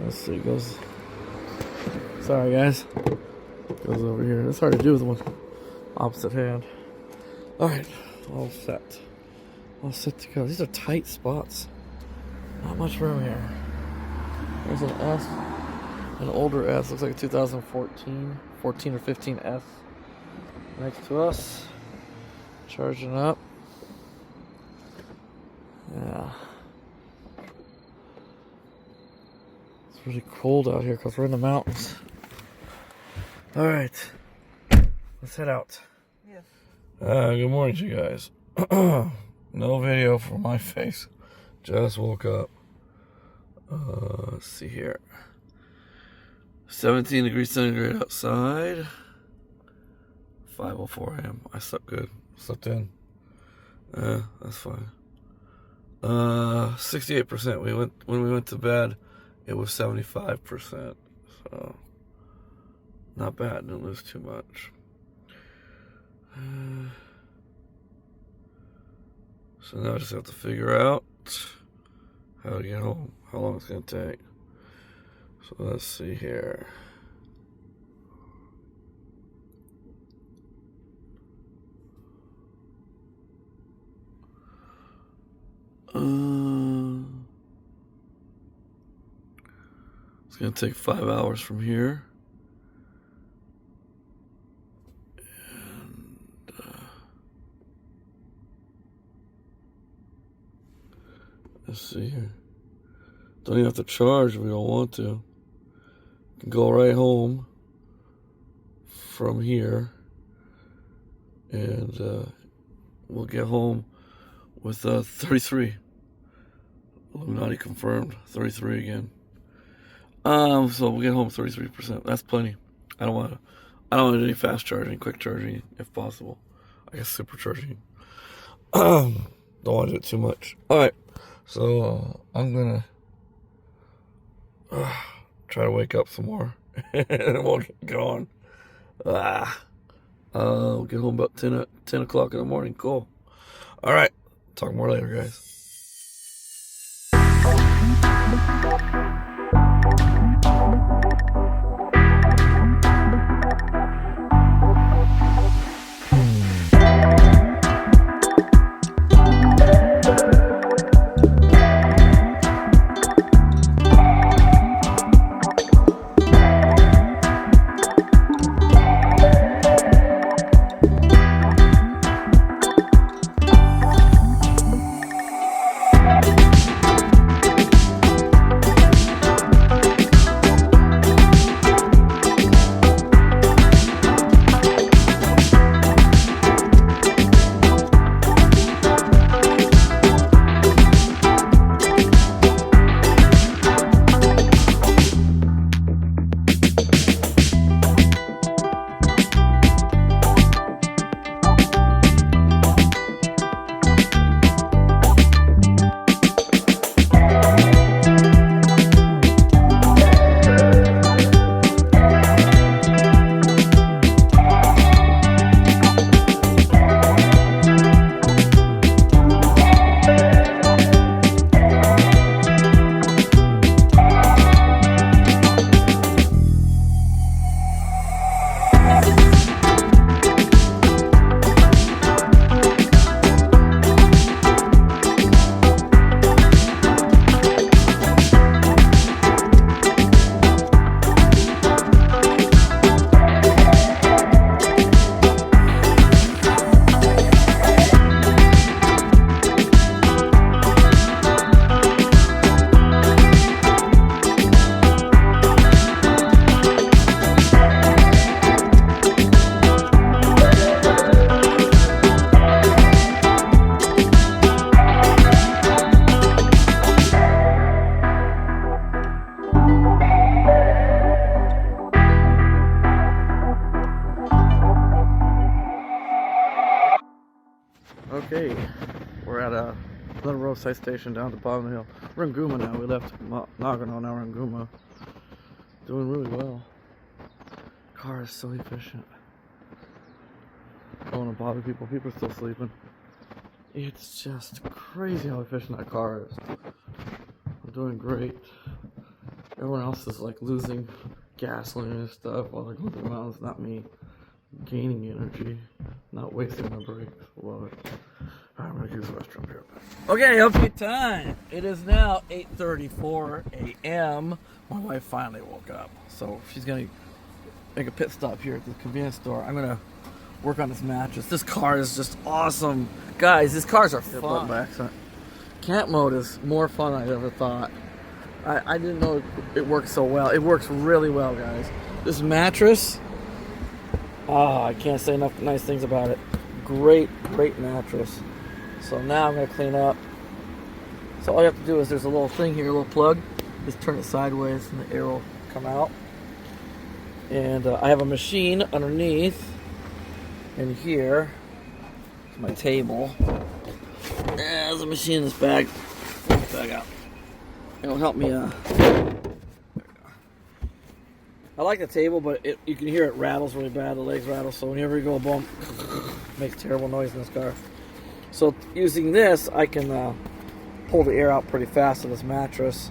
Let's see, it goes. Sorry, guys. Goes over here. It's hard to do with one opposite hand. Alright, all set. All set to go. These are tight spots. Not much room here. There's an S. An older S. Looks like a 2014. 14 or 15 S. Next to us. Charging up. Yeah. It's really cold out here because we're in the mountains. Alright. Let's head out. Yes. Good morning to you guys. No video for my face. Just woke up. Let's see here. 17 degrees centigrade outside. 5:04 a.m. I slept good. Slept in. That's fine. 68%. When we went to bed, it was 75%. So not bad. Didn't lose too much. So now I just have to figure out how to get home. How long it's gonna take. So let's see here. It's gonna take 5 hours from here. And let's see here. Don't even have to charge if we don't want to. Can go right home from here, and we'll get home with 33. Illuminati confirmed 33 again. So we'll get home 33%. That's plenty. I don't want any fast charging, quick charging if possible. I guess supercharging. Don't want to do it too much. All right. So I'm gonna try to wake up some more, and we'll get going. We'll get home about 10 o'clock in the morning. Cool. All right. Talk more later, guys. Okay, we're at another roadside station down at the bottom of the hill. We're in Guma now. We left Nagano, now we're in Guma. Doing really well. Car is so efficient. Don't want to bother people. People are still sleeping. It's just crazy how efficient that car is. I'm doing great. Everyone else is like losing gasoline and stuff while they're going through the mountains. Not me. Gaining energy, not wasting my brakes. Love it. Alright, I'm gonna use the restroom here. Okay, update time. It is now 8:34 a.m. My wife finally woke up, so she's gonna make a pit stop here at the convenience store. I'm gonna work on this mattress. This car is just awesome, guys. These cars are fun. By accident. Camp mode is more fun than I ever thought. I didn't know it worked so well. It works really well, guys. This mattress. Oh, I can't say enough nice things about it. Great mattress. So now I'm going to clean up. So all you have to do is there's a little thing here, a little plug. Just turn it sideways and the air will come out. And I have a machine underneath. And here is my table. There's a machine in this bag. Pull this bag out. It'll help me I like the table, but you can hear it rattles really bad. The legs rattle, so whenever you go boom, it makes terrible noise in this car. So using this, I can pull the air out pretty fast of this mattress.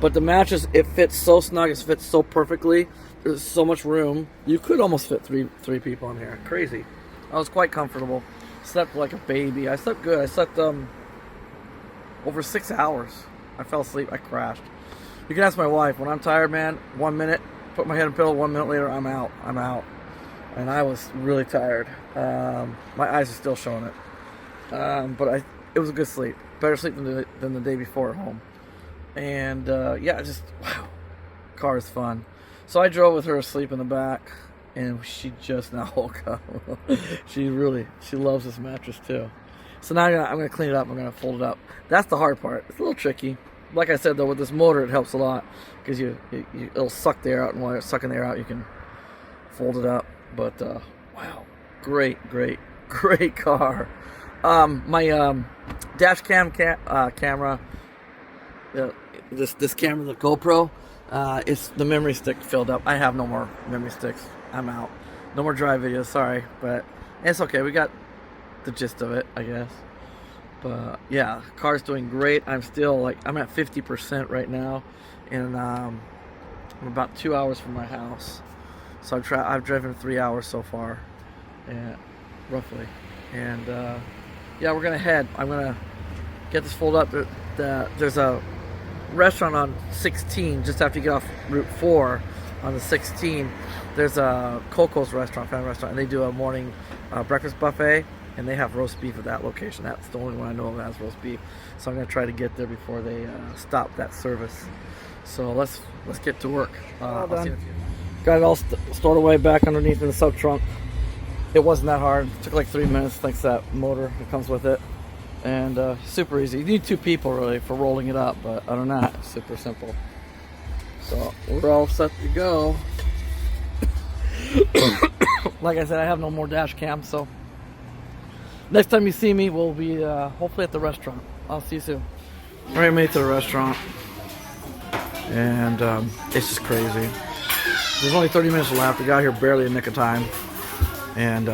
But the mattress, it fits so snug, it fits so perfectly. There's so much room. You could almost fit three people in here. Crazy. I was quite comfortable. Slept like a baby. I slept good. I slept over 6 hours. I fell asleep. I crashed. You can ask my wife. When I'm tired, man, 1 minute. Put my head in a pillow, 1 minute later, I'm out. And I was really tired. My eyes are still showing it. But it was a good sleep. Better sleep than the day before at home. And yeah, just, wow. Car is fun. So I drove with her asleep in the back. And she just now woke up. She loves this mattress too. So now I'm going to clean it up. I'm going to fold it up. That's the hard part. It's a little tricky. Like I said, though, with this motor, it helps a lot because it'll suck the air out, and while it's sucking the air out, you can fold it up. But wow, great car. My dash cam camera, this camera, the GoPro, it's the memory stick filled up. I have no more memory sticks. I'm out. No more drive videos. Sorry, but it's okay. We got the gist of it, I guess. But yeah, car's doing great. I'm still I'm at 50% right now, and I'm about 2 hours from my house. So I've driven 3 hours so far, roughly. And yeah, we're gonna head. I'm gonna get this folded up. There's a restaurant on 16 just after you get off Route 4 on the 16. There's a Coco's restaurant, family restaurant, and they do a morning breakfast buffet. And they have roast beef at that location. That's the only one I know of that has roast beef. So I'm gonna try to get there before they stop that service. So let's get to work. I'll see you in a few. Got it all stored away back underneath in the sub trunk. It wasn't that hard. It took like 3 minutes thanks to that motor that comes with it. And super easy. You need 2 people really for rolling it up, but other than that, super simple. So we're all set to go. Like I said, I have no more dash cam, so next time you see me, we'll be hopefully at the restaurant. I'll see you soon. Alright, made it to the restaurant. And it's just crazy. There's only 30 minutes left. We got here barely in the nick of time. And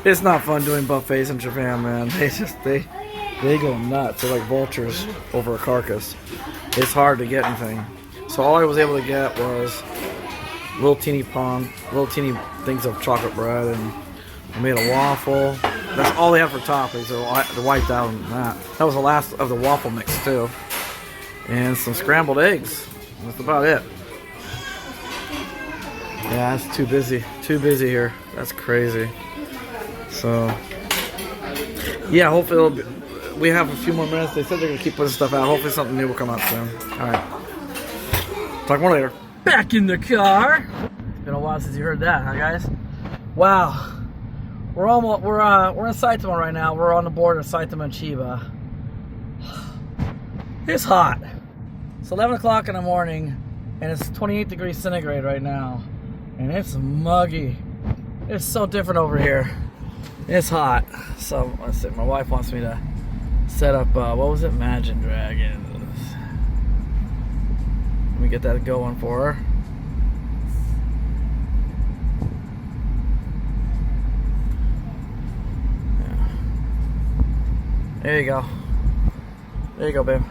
it's not fun doing buffets in Japan, man. They go nuts. They're like vultures over a carcass. It's hard to get anything. So all I was able to get was little teeny things of chocolate bread, and I made a waffle. That's all they have for toppings. They're wiped out on that. That was the last of the waffle mix too. And some scrambled eggs. That's about it. Yeah, it's too busy. Too busy here. That's crazy. So, yeah, hopefully we have a few more minutes. They said they're going to keep putting stuff out. Hopefully something new will come out soon. Alright. Talk more later. Back in the car. It's been a while since you heard that, huh guys? Wow. We're in Saitama right now. We're on the border of Saitama and Chiba. It's hot. It's 11 o'clock in the morning, and it's 28 degrees centigrade right now. And it's muggy. It's so different over here. It's hot. So let's see. My wife wants me to set up. What was it? Imagine Dragons. Let me get that going for her. Yeah. There you go. There you go, babe.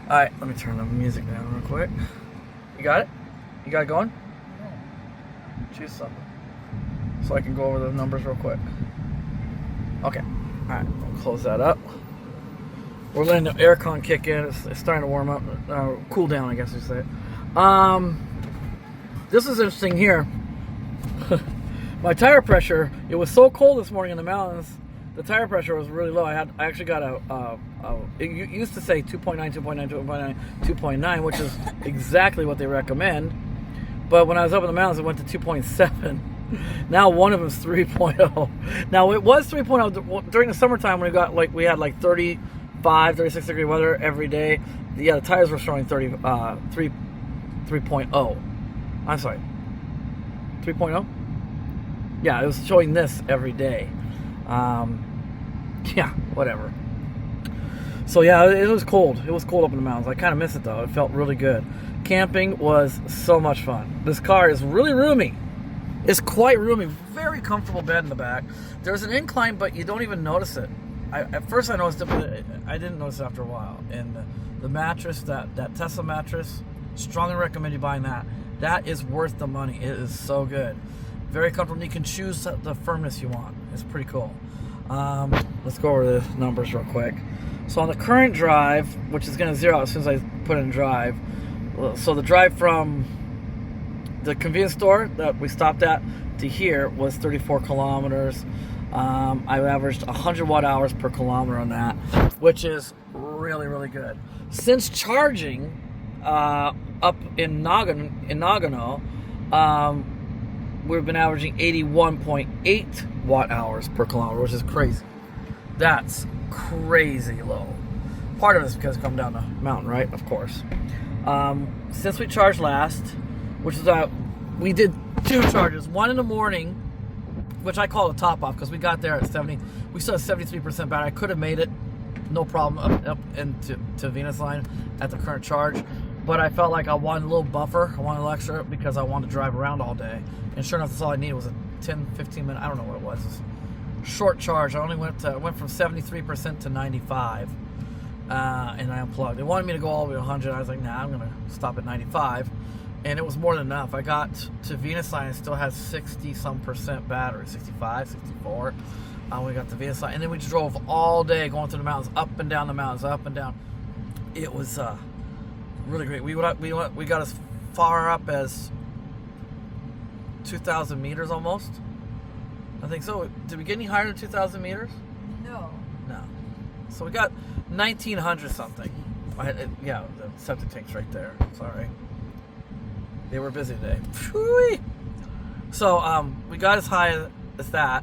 Alright, let me turn the music down real quick. You got it? You got it going? Choose something. So I can go over the numbers real quick. Okay. Alright, we'll close that up. We're letting the aircon kick in. It's starting to warm up. Cool down, I guess you say. This is interesting here. My tire pressure, it was so cold this morning in the mountains, the tire pressure was really low. I actually got it used to say 2.9, 2.9, 2.9, 2.9, which is exactly what they recommend. But when I was up in the mountains, it went to 2.7. Now one of them is 3.0. Now it was 3.0 during the summertime when we had like 35, 36 degree weather every day. Yeah, the tires were showing 3.0. I'm sorry, 3.0. Yeah, it was showing this every day. Yeah, whatever. So yeah, it was cold. It was cold up in the mountains. I kind of miss it though. It felt really good. Camping was so much fun. This car is really roomy. It's quite roomy. Very comfortable bed in the back. There's an incline, but you don't even notice it. At first I noticed it, but I didn't notice it after a while. And the mattress, that Tesla mattress, strongly recommend you buying that. That is worth the money. It is so good. Very comfortable. You can choose the firmness you want. It's pretty cool. Let's go over the numbers real quick. So on the current drive, which is going to zero out as soon as I put in drive. So the drive from the convenience store that we stopped at to here was 34 kilometers. I averaged 100 watt hours per kilometer on that, which is really, really good. Since charging up in Nagano, we've been averaging 81.8 watt hours per kilometer, which is crazy. That's crazy low. Part of it is because it's come down the mountain, right? Of course. Since we charged last, which is we did 2 charges. One in the morning, which I call a top off because we got there at 70. We still have 73% battery. I could have made it, no problem, up into Venus Line at the current charge. But I felt like I wanted a little buffer. I wanted a little extra because I wanted to drive around all day. And sure enough, that's all I needed was a 10, 15 minute, I don't know what it was. Short charge. I only went from 73% to 95. And I unplugged. They wanted me to go all the way to 100. I was like, nah, I'm going to stop at 95. And it was more than enough. I got to Venus Line and still had 60-some% battery. 65, 64. We got to Venus Line. And then we drove all day going through the mountains, up and down the mountains, up and down. It was really great. We got as far up as 2,000 meters almost. I think so. Did we get any higher than 2,000 meters? No. No. So we got 1,900 something. Yeah, the septic tank's right there. Sorry. They were busy today. Whee! So we got as high as that,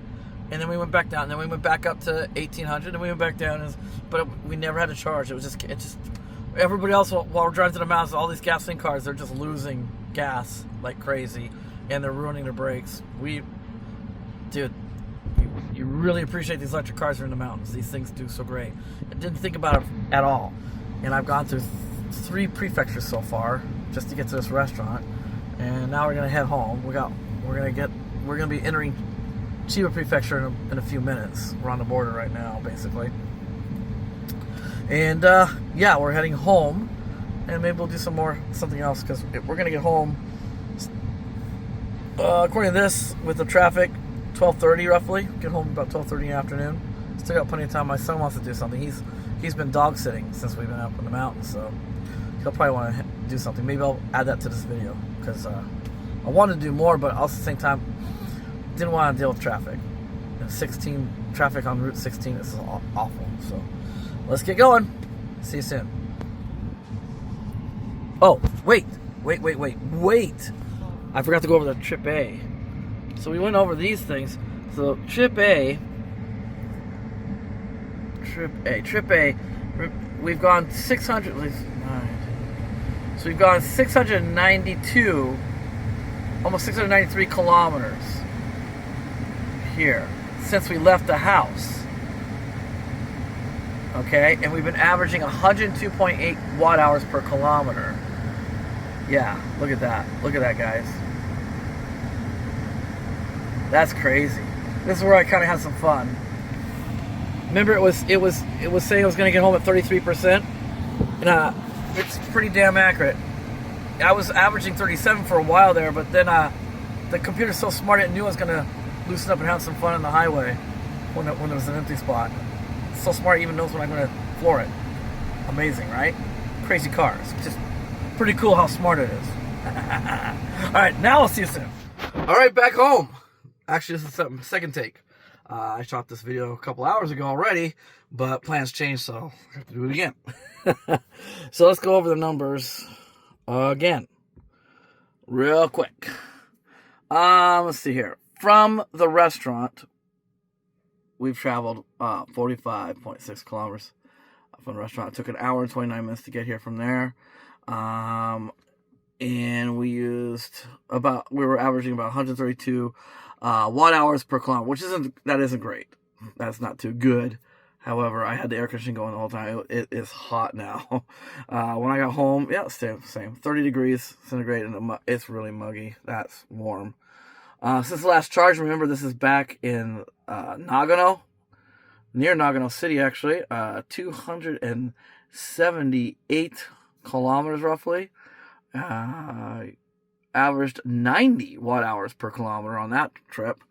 and then we went back down. And then we went back up to 1,800, and we went back down. But we never had to charge. It just everybody else while we're driving to the mountains, all these gasoline cars, they're just losing gas like crazy, and they're ruining their brakes. Dude, you really appreciate these electric cars that are in the mountains. These things do so great. I didn't think about it at all, and I've gone through 3 prefectures so far just to get to this restaurant, and now we're gonna head home. We're gonna be entering Chiba Prefecture in a few minutes. We're on the border right now, basically. And yeah, we're heading home, and maybe we'll do something else because we're gonna get home. According to this, with the traffic, 12:30 roughly. Get home about 12:30 in the afternoon. Still got plenty of time. My son wants to do something. He's been dog sitting since we've been up in the mountains, so he'll probably want to do something. Maybe I'll add that to this video because I wanted to do more, but also at the same time didn't want to deal with traffic. 16 traffic on Route 16. This is awful. So let's get going. See you soon. Oh, wait. I forgot to go over the Trip A. So we went over these things. So Trip A, we've gone 600, so we've gone 692, almost 693 kilometers. here since we left the house. Okay, and we've been averaging 102.8 watt hours per kilometer. Yeah, look at that. Look at that, guys. That's crazy. This is where I kind of had some fun. Remember, it was saying it was going to get home at 33%, and it's pretty damn accurate. I was averaging 37 for a while there, but then the computer's so smart it knew I was going to loosen up and have some fun on the highway when there was an empty spot. It's so smart, it even knows when I'm going to floor it. Amazing, right? Crazy car. It's just pretty cool how smart it is. All right, now I'll see you soon. All right, back home. Actually, this is the second take. I shot this video a couple hours ago already, but plans changed, so I have to do it again. So let's go over the numbers again, real quick. Let's see here. From the restaurant, we've traveled 45.6 kilometers from the restaurant. It took an hour and 29 minutes to get here from there. And we were averaging about 132 watt hours per kilometer, which isn't great. That's not too good. However, I had the air conditioning going the whole time. It is hot now. When I got home, yeah, same, 30 degrees centigrade, and it's really muggy. That's warm. Since the last charge, remember this is back in Nagano, near Nagano City, actually. 278 kilometers roughly. Averaged 90 watt hours per kilometer on that trip.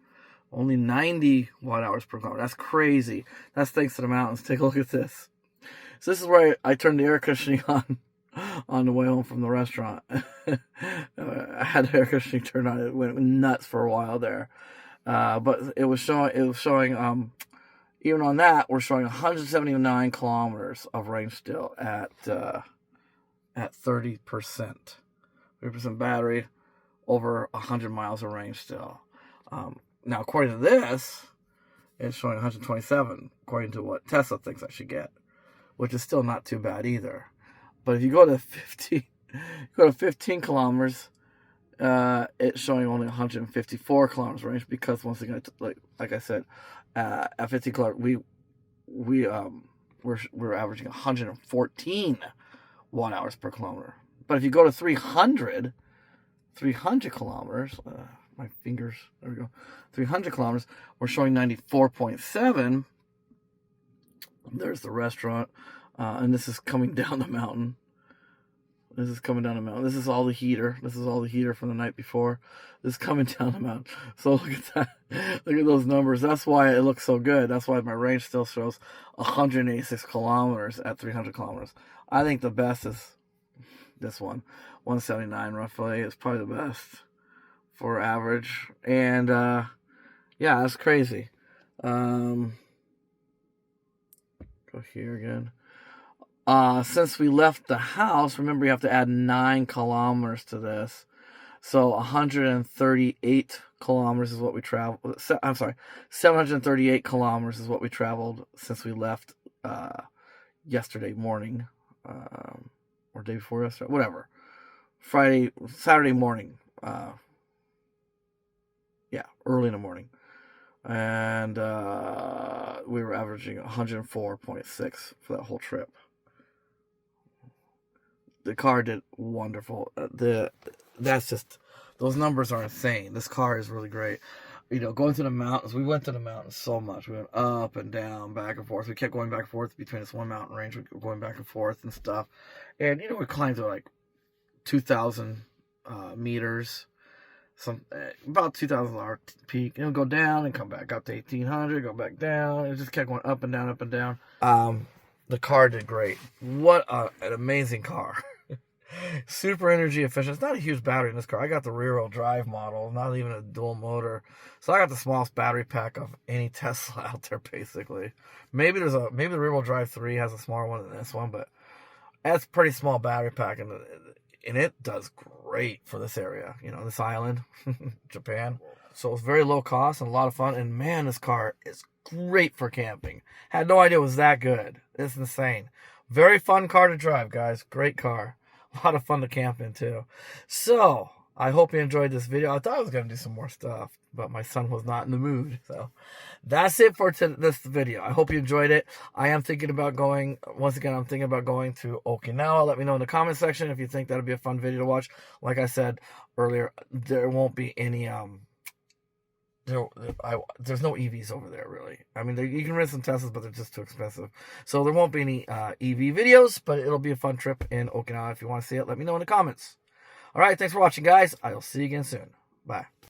Only 90 watt hours per kilometer. That's crazy. That's thanks to the mountains. Take a look at this. So this is where I turned the air conditioning on the way home from the restaurant. I had the air conditioning turned on. It went nuts for a while there. But it was showing even on that, we're showing 179 kilometers of range still at 30%. 30% battery, over 100 miles of range still. Now, according to this, it's showing 127, according to what Tesla thinks I should get, which is still not too bad either. But if you go to 15 kilometers, it's showing only 154 kilometers range because once again, like I said, at 15 kilometers, we're averaging 114 watt hours per kilometer. But if you go to 300 kilometers, my fingers, there we go, 300 kilometers, we're showing 94.7. There's the restaurant, and this is coming down the mountain. This is all the heater. This is all the heater from the night before. This is coming down the mountain. So look at that. Look at those numbers. That's why it looks so good. That's why my range still shows 186 kilometers at 300 kilometers. I think the best is this one, 179 roughly. It's probably the best for average. And yeah, that's crazy. Go here again. Since we left the house, remember you have to add 9 kilometers to this. So 138 kilometers is what we traveled. 738 kilometers is what we traveled since we left yesterday morning. Or day before yesterday, whatever. Saturday morning. Early in the morning. And we were averaging 104.6 for that whole trip. The car did wonderful. Those numbers are insane. This car is really great. You know, going to the mountains, we went to the mountains so much. We went up and down, back and forth. We kept going back and forth between this one mountain range. We were going back and forth and stuff. And, you know, we climbed to like 2,000 meters. About 2,000 peak. It'll go down and come back up to 1,800, go back down. It just kept going up and down, up and down. The car did great. What an amazing car. Super energy efficient. It's not a huge battery in this car. I got the rear-wheel drive model, not even a dual motor. So I got the smallest battery pack of any Tesla out there, basically. Maybe the rear-wheel drive 3 has a smaller one than this one, but that's a pretty small battery pack, and it does great for this area. You know, this island, Japan. So it's very low cost and a lot of fun. And man, this car is great for camping. Had no idea it was that good. It's insane. Very fun car to drive, guys. Great car. A lot of fun to camp in, too. So, I hope you enjoyed this video. I thought I was going to do some more stuff, but my son was not in the mood. So that's it for this video. I hope you enjoyed it. I am thinking about going, once again, I'm thinking about going to Okinawa. Let me know in the comment section if you think that'll be a fun video to watch. Like I said earlier, there won't be any, there's no EVs over there, really. I mean, you can rent some Teslas, but they're just too expensive. So there won't be any EV videos, but it'll be a fun trip in Okinawa. If you want to see it, let me know in the comments. All right, thanks for watching, guys. I'll see you again soon. Bye.